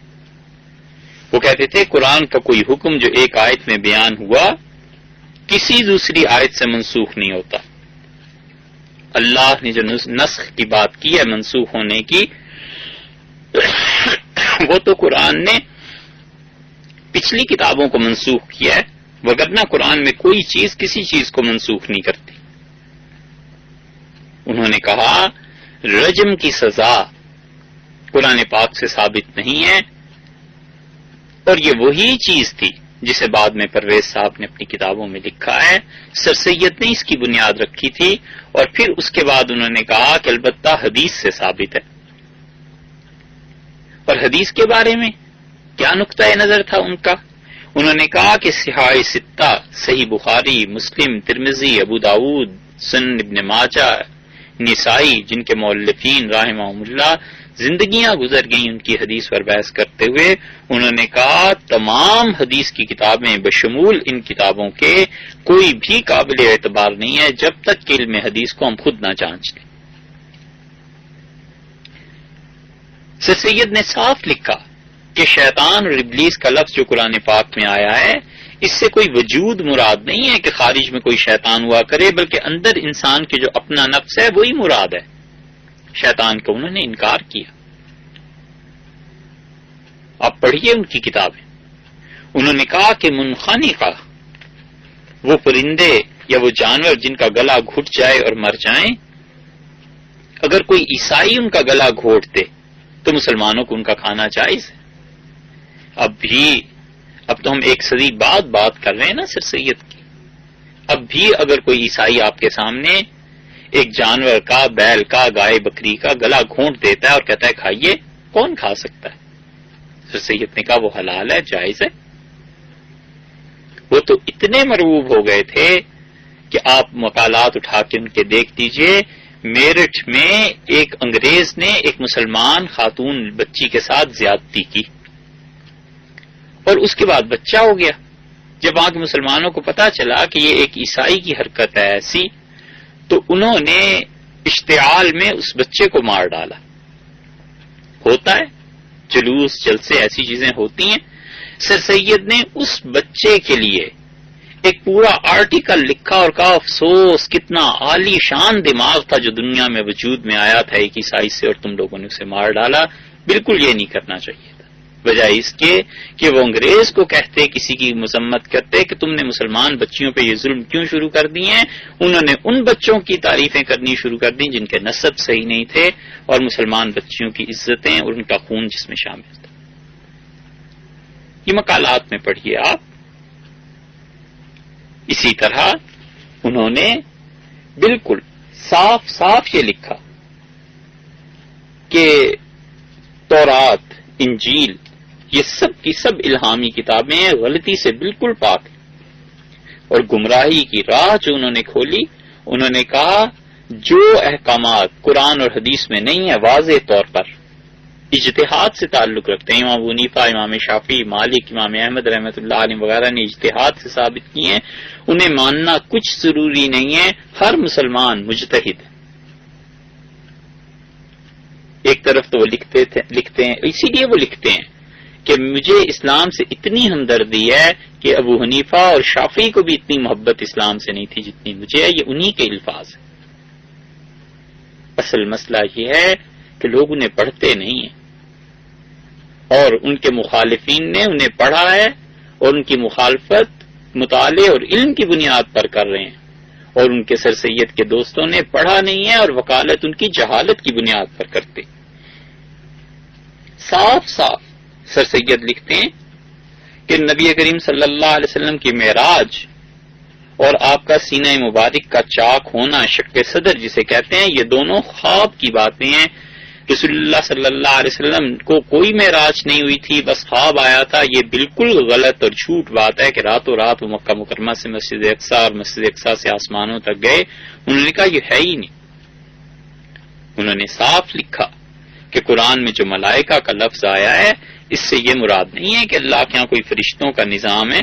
وہ کہتے تھے قرآن کا کوئی حکم جو ایک آیت میں بیان ہوا کسی دوسری آیت سے منسوخ نہیں ہوتا. اللہ نے جو نسخ کی بات کی ہے، منسوخ ہونے کی، وہ تو قرآن نے پچھلی کتابوں کو منسوخ کیا ہے، وگرنہ قرآن میں کوئی چیز کسی چیز کو منسوخ نہیں کرتی. انہوں نے کہا رجم کی سزا قرآن پاک سے ثابت نہیں ہے، اور یہ وہی چیز تھی جسے بعد میں پرویز صاحب نے اپنی کتابوں میں لکھا ہے. سر سید نے اس کی بنیاد رکھی تھی، اور پھر اس کے بعد انہوں نے کہا کہ البتہ حدیث سے ثابت ہے. اور حدیث کے بارے میں کیا نقطہ نظر تھا ان کا؟ انہوں نے کہا کہ صحاح ستہ، صحیح بخاری، مسلم، ترمذی، ابو داود، سنن ابن ماجہ، نسائی، جن کے مؤلفین رحمہم اللہ زندگیاں گزر گئیں ان کی حدیث پر بحث کرتے ہوئے، انہوں نے کہا تمام حدیث کی کتابیں بشمول ان کتابوں کے کوئی بھی قابل اعتبار نہیں ہے جب تک کہ علم حدیث کو ہم خود نہ جانچ لیں. سر سید نے صاف لکھا کہ شیطان اور ابلیس کا لفظ جو قرآن پاک میں آیا ہے، اس سے کوئی وجود مراد نہیں ہے کہ خارج میں کوئی شیطان ہوا کرے، بلکہ اندر انسان کے جو اپنا نفس ہے وہی مراد ہے. شیطان کو انہوں نے انکار کیا. آپ پڑھیے ان کی کتابیں. انہوں نے کہا کہ منخنقہ وہ پرندے یا وہ جانور جن کا گلا گھٹ جائے اور مر جائیں، اگر کوئی عیسائی ان کا گلا گھونٹ دے تو مسلمانوں کو ان کا کھانا جائز ہے؟ اب تو ہم ایک صدی بعد بات کر رہے ہیں نا سر سید کی. اب بھی اگر کوئی عیسائی آپ کے سامنے ایک جانور کا، بیل کا، گائے بکری کا گلا گھونٹ دیتا ہے اور کہتا ہے کھائیے، کون کھا سکتا ہے؟ سر سید نے کہا وہ حلال ہے، جائز ہے. وہ تو اتنے مرعوب ہو گئے تھے کہ آپ مقالات اٹھا کے ان کے دیکھ دیجئے. میرٹھ میں ایک انگریز نے ایک مسلمان خاتون بچی کے ساتھ زیادتی کی اور اس کے بعد بچہ ہو گیا. جب وہاں کے مسلمانوں کو پتا چلا کہ یہ ایک عیسائی کی حرکت ہے ایسی، تو انہوں نے اشتعال میں اس بچے کو مار ڈالا. ہوتا ہے جلوس جلسے ایسی چیزیں ہوتی ہیں. سر سید نے اس بچے کے لیے ایک پورا آرٹیکل لکھا اور کہا افسوس کتنا عالی شان دماغ تھا جو دنیا میں وجود میں آیا تھا ایک عیسائی سے اور تم لوگوں نے اسے مار ڈالا. بالکل یہ نہیں کرنا چاہیے تھا، بجائے اس کے کہ وہ انگریز کو کہتے، کسی کی مذمت کرتے کہ تم نے مسلمان بچیوں پہ یہ ظلم کیوں شروع کر دیے ہیں. انہوں نے ان بچوں کی تعریفیں کرنی شروع کر دیں جن کے نسب صحیح نہیں تھے اور مسلمان بچیوں کی عزتیں اور ان کا خون جس میں شامل تھا. یہ مقالات میں پڑھیے آپ. اسی طرح انہوں نے بالکل صاف صاف یہ لکھا کہ تورات، انجیل، یہ سب کی سب الہامی کتابیں غلطی سے بالکل پاک ہیں. اور گمراہی کی راہ جو انہوں نے کھولی، انہوں نے کہا جو احکامات قرآن اور حدیث میں نہیں ہیں واضح طور پر اجتہاد سے تعلق رکھتے ہیں، امام ابو حنیفہ، امام شافعی، مالک، امام احمد رحمۃ اللہ علیہ وغیرہ نے اجتہاد سے ثابت کی ہیں، انہیں ماننا کچھ ضروری نہیں ہے. ہر مسلمان مجتہد ہے. ایک طرف تو وہ لکھتے ہیں اسی لیے وہ لکھتے ہیں کہ مجھے اسلام سے اتنی ہمدردی ہے کہ ابو حنیفہ اور شافعی کو بھی اتنی محبت اسلام سے نہیں تھی جتنی مجھے ہے. یہ انہی کے الفاظ ہیں. اصل مسئلہ یہ ہے کہ لوگ انہیں پڑھتے نہیں ہیں اور ان کے مخالفین نے انہیں پڑھا ہے اور ان کی مخالفت مطالعے اور علم کی بنیاد پر کر رہے ہیں، اور ان کے سر سید کے دوستوں نے پڑھا نہیں ہے اور وکالت ان کی جہالت کی بنیاد پر کرتے. صاف صاف سر سید لکھتے ہیں کہ نبی کریم صلی اللہ علیہ وسلم کی معراج اور آپ کا سینہ مبارک کا چاک ہونا، شق صدر جسے کہتے ہیں، یہ دونوں خواب کی باتیں ہیں. رسول اللہ صلی اللہ علیہ وسلم کو کوئی معراج نہیں ہوئی تھی، بس خواب آیا تھا. یہ بالکل غلط اور جھوٹ بات ہے کہ راتوں رات وہ مکہ مکرمہ سے مسجد اقصی اور مسجد اقصی سے آسمانوں تک گئے. انہوں نے کہا یہ ہے ہی نہیں. انہوں نے صاف لکھا کہ قرآن میں جو ملائکہ کا لفظ آیا ہے اس سے یہ مراد نہیں ہے کہ اللہ کے یہاں کوئی فرشتوں کا نظام ہے،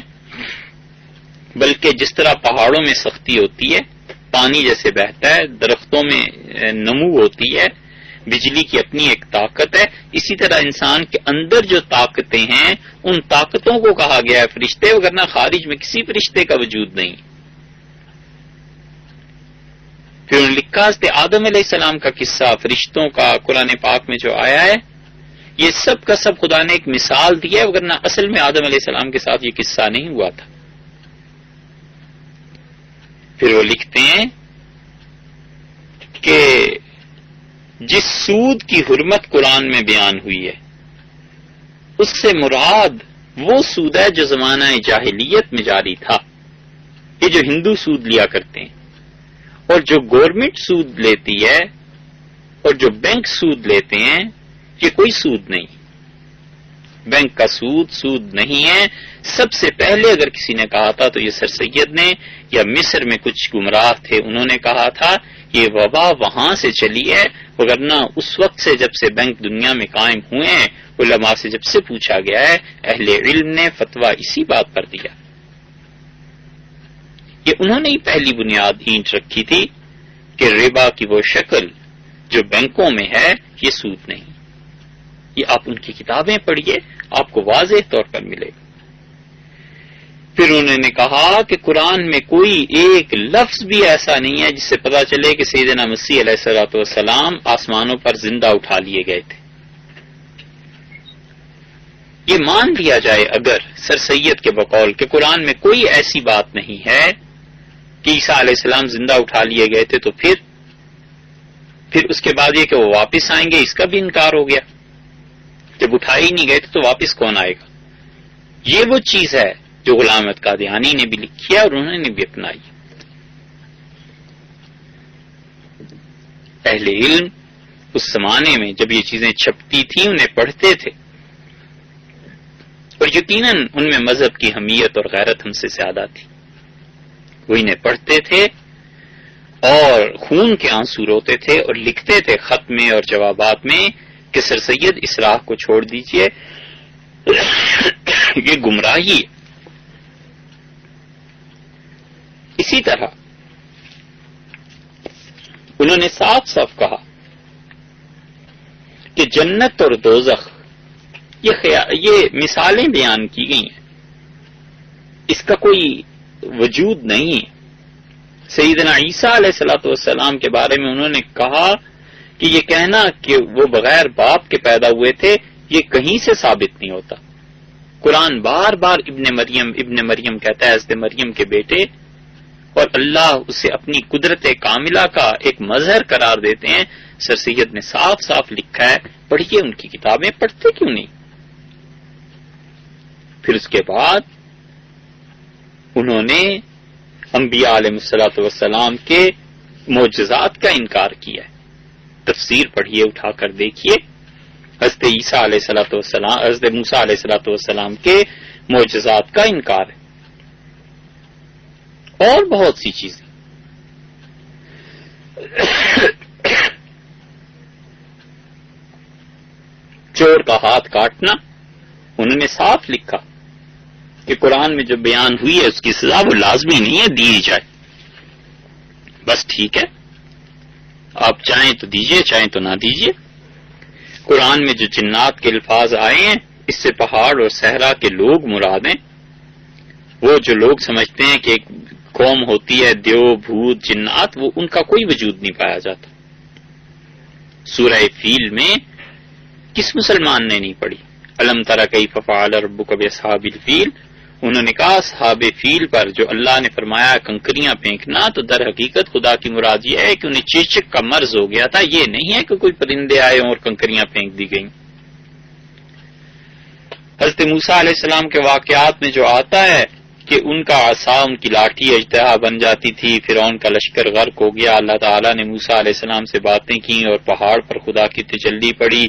بلکہ جس طرح پہاڑوں میں سختی ہوتی ہے، پانی جیسے بہتا ہے، درختوں میں نمو ہوتی ہے، بجلی کی اپنی ایک طاقت ہے، اسی طرح انسان کے اندر جو طاقتیں ہیں ان طاقتوں کو کہا گیا ہے فرشتے، وگرنہ خارج میں کسی فرشتے کا وجود نہیں. پھر انہوں نے لکھا حضرت آدم علیہ السلام کا قصہ فرشتوں کا قرآن پاک میں جو آیا ہے، یہ سب کا سب خدا نے ایک مثال دی ہے، وگرنہ اصل میں آدم علیہ السلام کے ساتھ یہ قصہ نہیں ہوا تھا. پھر وہ لکھتے ہیں کہ جس سود کی حرمت قرآن میں بیان ہوئی ہے اس سے مراد وہ سود ہے جو زمانہ جاہلیت میں جاری تھا. یہ جو ہندو سود لیا کرتے ہیں اور جو گورنمنٹ سود لیتی ہے اور جو بینک سود لیتے ہیں، یہ کوئی سود نہیں. بینک کا سود نہیں ہے. سب سے پہلے اگر کسی نے کہا تھا تو یہ سر سید نے، یا مصر میں کچھ گمراہ تھے انہوں نے کہا تھا. یہ وبا وہاں سے چلی ہے، وگرنہ اس وقت سے جب سے بینک دنیا میں قائم ہوئے ہیں، علماء سے جب سے پوچھا گیا ہے، اہل علم نے فتویٰ اسی بات پر دیا. یہ انہوں نے ہی پہلی بنیاد اینٹ رکھی تھی کہ ربا کی وہ شکل جو بینکوں میں ہے یہ سود نہیں. یہ آپ ان کی کتابیں پڑھیے، آپ کو واضح طور پر ملے گا. پھر انہوں نے کہا کہ قرآن میں کوئی ایک لفظ بھی ایسا نہیں ہے جس سے پتا چلے کہ سیدنا مسیح علیہ الصلوۃ والسلام آسمانوں پر زندہ اٹھا لیے گئے تھے. یہ مان لیا جائے اگر سر سید کے بقول کہ قرآن میں کوئی ایسی بات نہیں ہے کہ عیسیٰ علیہ السلام زندہ اٹھا لیے گئے تھے، تو پھر اس کے بعد یہ کہ وہ واپس آئیں گے، اس کا بھی انکار ہو گیا. جب اٹھائے ہی نہیں گئے تھے تو واپس کون آئے گا؟ یہ وہ چیز ہے جو غلام احمد قادیانی نے بھی لکھی ہے اور انہوں نے بھی اپنائی. اہل علم اس زمانے میں جب یہ چیزیں چھپتی تھیں انہیں پڑھتے تھے، اور یقیناً ان میں مذہب کی حمیت اور غیرت ہم سے زیادہ تھی. وہ انہیں پڑھتے تھے اور خون کے آنسو روتے تھے اور لکھتے تھے خط میں اور جوابات میں کہ سر سید اس راہ کو چھوڑ دیجئے، یہ گمراہی ہے. اسی طرح انہوں نے صاف صاف کہا کہ جنت اور دوزخ یہ مثالیں بیان کی گئی ہیں، اس کا کوئی وجود نہیں ہے. سیدنا عیسیٰ علیہ الصلوۃ والسلام کے بارے میں انہوں نے کہا کہ یہ کہنا کہ وہ بغیر باپ کے پیدا ہوئے تھے یہ کہیں سے ثابت نہیں ہوتا. قرآن بار بار ابن مریم کہتا ہے، حضرت مریم کے بیٹے، اور اللہ اسے اپنی قدرت کاملہ کا ایک مظہر قرار دیتے ہیں. سر سید نے صاف صاف لکھا ہے، پڑھیے ان کی کتابیں، پڑھتے کیوں نہیں؟ پھر اس کے بعد انہوں نے انبیاء علیہ الصلوۃ والسلام کے معجزات کا انکار کیا ہے. تفسیر پڑھیے، اٹھا کر دیکھیے، حضرت عیسیٰ علیہ الصلوۃ والسلام، حضرت موسیٰ علیہ الصلوۃ والسلام کے معجزات کا انکار ہے، اور بہت سی چیزیں. چور کا ہاتھ کاٹنا انہوں نے صاف لکھا کہ قرآن میں جو بیان ہوئی ہے اس کی سزا وہ لازمی نہیں ہے دی جائے، بس ٹھیک ہے آپ چاہیں تو دیجئے چاہیں تو نہ دیجئے. قرآن میں جو جنات کے الفاظ آئے ہیں اس سے پہاڑ اور صحرا کے لوگ مراد ہیں. وہ جو لوگ سمجھتے ہیں کہ ایک قوم ہوتی ہے دیو بھوت جنات، وہ ان کا کوئی وجود نہیں پایا جاتا. سورہ فیل میں کس مسلمان نے نہیں پڑھی؟ الم تر کیف فعل ربک باصحاب الفیل. انہوں نے کہا اصحاب فیل پر جو اللہ نے فرمایا کنکریاں پھینکنا، تو در حقیقت خدا کی مراد یہ ہے کہ انہیں چیچک کا مرض ہو گیا تھا، یہ نہیں ہے کہ کوئی پرندے آئے اور کنکریاں پھینک دی گئیں. حضرت موسیٰ علیہ السلام کے واقعات میں جو آتا ہے کہ ان کا عصا ان کی لاٹھی اژدہا بن جاتی تھی، فرعون کا لشکر غرق ہو گیا، اللہ تعالیٰ نے موسیٰ علیہ السلام سے باتیں کی اور پہاڑ پر خدا کی تجلی پڑی.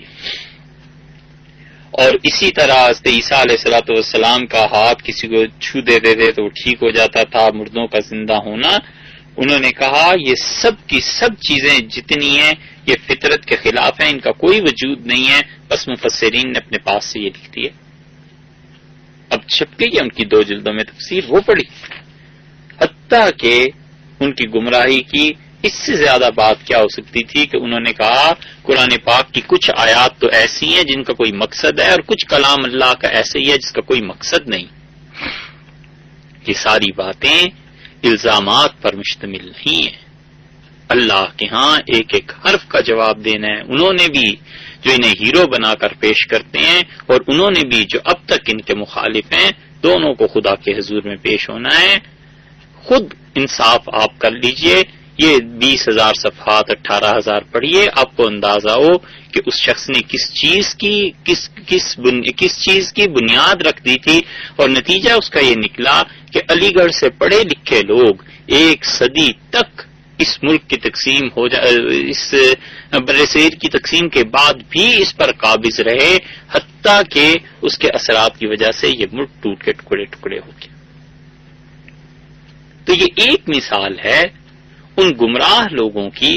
اور اسی طرح حضرت عیسیٰ علیہ الصلوۃ والسلام کا ہاتھ کسی کو چھو دیتے تھے تو وہ ٹھیک ہو جاتا تھا، مردوں کا زندہ ہونا. انہوں نے کہا یہ سب کی سب چیزیں جتنی ہیں یہ فطرت کے خلاف ہیں، ان کا کوئی وجود نہیں ہے، بس مفسرین نے اپنے پاس سے یہ لکھ دیا. اب چھپ گئی ہے ان کی 2 جلدوں میں تفسیر، وہ پڑھی. حتیٰ کہ ان کی گمراہی کی اس سے زیادہ بات کیا ہو سکتی تھی کہ انہوں نے کہا قرآن پاک کی کچھ آیات تو ایسی ہیں جن کا کوئی مقصد ہے اور کچھ کلام اللہ کا ایسے ہی ہے جس کا کوئی مقصد نہیں. یہ ساری باتیں الزامات پر مشتمل نہیں ہیں، اللہ کے ہاں ایک ایک حرف کا جواب دینا ہے. انہوں نے بھی جو انہیں ہیرو بنا کر پیش کرتے ہیں اور انہوں نے بھی جو اب تک ان کے مخالف ہیں، دونوں کو خدا کے حضور میں پیش ہونا ہے. خود انصاف آپ کر لیجئے، یہ 20,000 صفحات 18,000 پڑھیے، آپ کو اندازہ ہو کہ اس شخص نے کس چیز کی بنیاد رکھ دی تھی، اور نتیجہ اس کا یہ نکلا کہ علی گڑھ سے پڑھے لکھے لوگ 1 صدی تک اس ملک کی تقسیم اس برصغیر کی تقسیم کے بعد بھی اس پر قابض رہے، حتیٰ کہ اس کے اثرات کی وجہ سے یہ ملک ٹوٹ کے ٹکڑے ٹکڑے ہو گیا. تو یہ ایک مثال ہے ان گمراہ لوگوں کی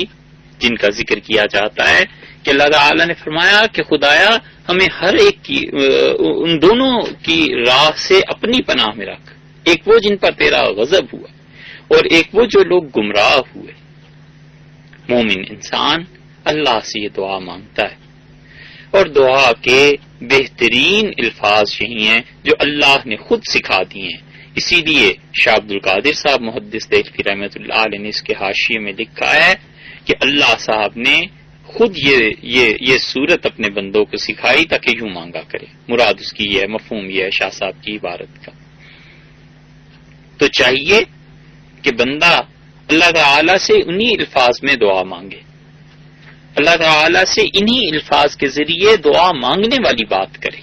جن کا ذکر کیا جاتا ہے کہ اللہ تعالی نے فرمایا کہ خدایا ہمیں ہر ایک کی ان دونوں کی راہ سے اپنی پناہ میں رکھ، ایک وہ جن پر تیرا غضب ہوا اور ایک وہ جو لوگ گمراہ ہوئے. مومن انسان اللہ سے یہ دعا مانگتا ہے، اور دعا کے بہترین الفاظ یہی ہیں جو اللہ نے خود سکھا دیے ہیں. اسی لیے شاہ عبد القادر صاحب محدث دہلوی رحمۃ اللہ علیہ نے اس کے حاشیے میں لکھا ہے کہ اللہ صاحب نے خود یہ صورت اپنے بندوں کو سکھائی تاکہ یوں مانگا کرے. مراد اس کی یہ ہے، مفہوم یہ ہے شاہ صاحب کی عبارت کا. تو چاہیے کہ بندہ اللہ تعالی سے انہی الفاظ میں دعا مانگے، اللہ تعالی سے انہی الفاظ کے ذریعے دعا مانگنے والی بات کرے۔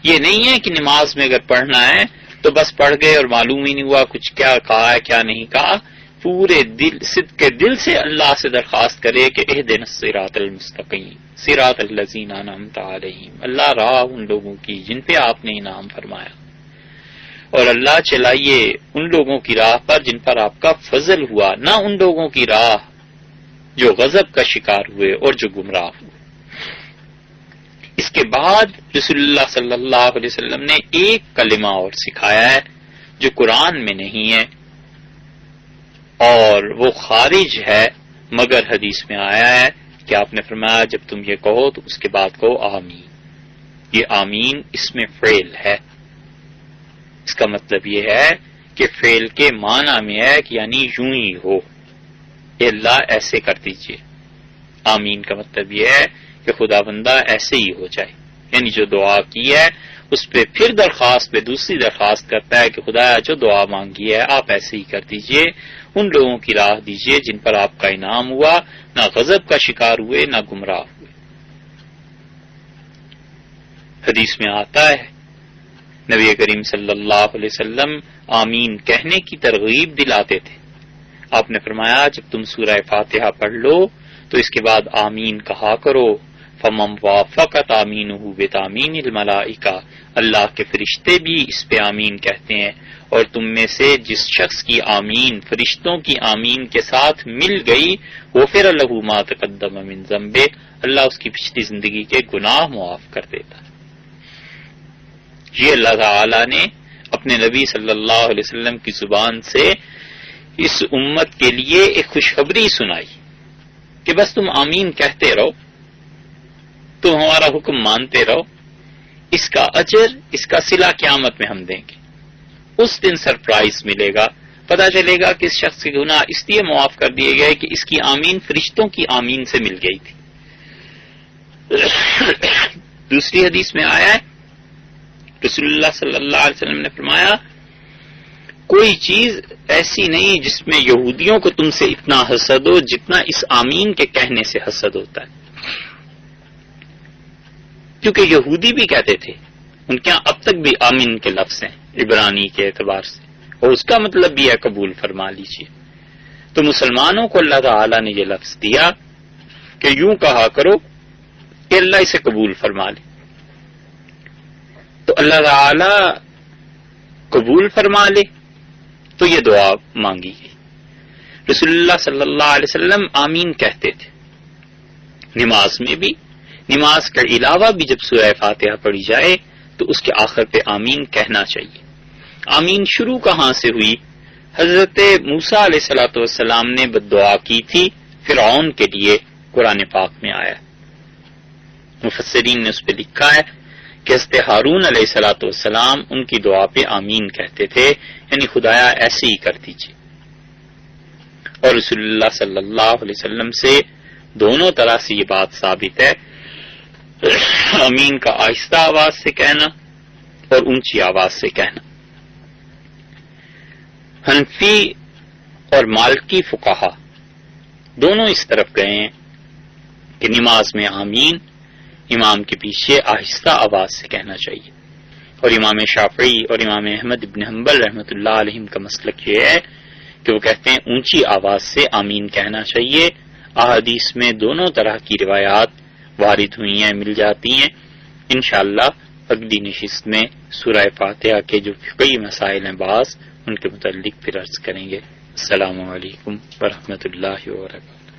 یہ نہیں ہے کہ نماز میں اگر پڑھنا ہے تو بس پڑھ گئے اور معلوم ہی نہیں ہوا کچھ کیا کہا ہے کیا نہیں کہا، پورے دل صدق کے دل سے اللہ سے درخواست کرے کہ اہدنا الصراط المستقیم صراط الذین انعمت علیہم، اللہ راہ ان لوگوں کی جن پہ آپ نے انعام فرمایا، اور اللہ چلائیے ان لوگوں کی راہ پر جن پر آپ کا فضل ہوا، نہ ان لوگوں کی راہ جو غضب کا شکار ہوئے اور جو گمراہ ہوئے۔ اس کے بعد رسول اللہ صلی اللہ علیہ وسلم نے ایک کلمہ اور سکھایا ہے جو قرآن میں نہیں ہے اور وہ خارج ہے، مگر حدیث میں آیا ہے کہ آپ نے فرمایا جب تم یہ کہو تو اس کے بعد کہو آمین۔ یہ آمین اس میں فعل ہے، اس کا مطلب یہ ہے کہ فعل کے معنی میں ہے کہ یعنی یوں ہی ہو، اے اللہ ایسے کر دیجئے۔ آمین کا مطلب یہ ہے کہ خدا بندہ ایسے ہی ہو جائے، یعنی جو دعا کی ہے اس پہ پھر درخواست پہ دوسری درخواست کرتا ہے کہ خدا جو دعا مانگی ہے آپ ایسے ہی کر دیجئے، ان لوگوں کی راہ دیجئے جن پر آپ کا انعام ہوا، نہ غضب کا شکار ہوئے نہ گمراہ ہوئے۔ حدیث میں آتا ہے نبی کریم صلی اللہ علیہ وسلم آمین کہنے کی ترغیب دلاتے تھے۔ آپ نے فرمایا جب تم سورہ فاتحہ پڑھ لو تو اس کے بعد آمین کہا کرو، فَمَنْ وَافَقَتْ آمِينُهُ بِتَآمِينِ الْمَلَائِكَةِ، اللہ کے فرشتے بھی اس پہ آمین کہتے ہیں، اور تم میں سے جس شخص کی آمین فرشتوں کی آمین کے ساتھ مل گئی غفر لہ ما تقدم من ذنبہ، اللہ اس کی پچھلی زندگی کے گناہ معاف کر دیتا۔ یہ اللہ تعالی نے اپنے نبی صلی اللہ علیہ وسلم کی زبان سے اس امت کے لیے ایک خوشخبری سنائی کہ بس تم آمین کہتے رہو، تم ہمارا حکم مانتے رہو، اس کا اجر اس کا صلہ قیامت میں ہم دیں گے۔ اس دن سرپرائز ملے گا، پتہ چلے گا کہ اس شخص کے گناہ اس لیے معاف کر دیے گئے کہ اس کی آمین فرشتوں کی آمین سے مل گئی تھی۔ دوسری حدیث میں آیا ہے رسول اللہ صلی اللہ علیہ وسلم نے فرمایا کوئی چیز ایسی نہیں جس میں یہودیوں کو تم سے اتنا حسد ہو جتنا اس آمین کے کہنے سے حسد ہوتا ہے، کیونکہ یہودی بھی کہتے تھے، ان کے ہاں اب تک بھی آمین کے لفظ ہیں عبرانی کے اعتبار سے، اور اس کا مطلب بھی ہے قبول فرما لیجیے۔ تو مسلمانوں کو اللہ تعالی نے یہ لفظ دیا کہ یوں کہا کرو کہ اللہ اسے قبول فرما لے، تو اللہ تعالی قبول فرما لے تو یہ دعا مانگی گئی۔ رسول اللہ صلی اللہ علیہ وسلم آمین کہتے تھے نماز میں بھی، نماز کے علاوہ بھی جب سورہ فاتحہ پڑھی جائے تو اس کے آخر پہ آمین کہنا چاہیے۔ آمین شروع کہاں سے ہوئی؟ حضرت موسیٰ علیہ الصلوۃ والسلام نے بددعا کی تھی فرعون کے لیے، قرآن پاک میں آیا، مفسرین نے اس پہ لکھا ہے کہ حضرت ہارون علیہ الصلوۃ والسلام ان کی دعا پہ آمین کہتے تھے، یعنی خدایا ایسے ہی کر دیجیے۔ اور رسول اللہ صلی اللہ علیہ وسلم سے دونوں طرح سے یہ بات ثابت ہے، آمین کا آہستہ آواز سے کہنا اور اونچی آواز سے کہنا۔ حنفی اور مالکی فقہا دونوں اس طرف گئے ہیں کہ نماز میں آمین امام کے پیچھے آہستہ آواز سے کہنا چاہیے، اور امام شافعی اور امام احمد ابن حنبل رحمۃ اللہ علیہم کا مسلک یہ ہے کہ وہ کہتے ہیں اونچی آواز سے آمین کہنا چاہیے۔ احادیث میں دونوں طرح کی روایات وارد ہوئی ہیں، مل جاتی ہیں۔ انشاءاللہ اگلی نشست میں سورہ فاتحہ کے جو فقہی مسائل ہیں بعض ان کے متعلق پھر عرض کریں گے۔ السلام علیکم ورحمۃ اللہ وبرکاتہ۔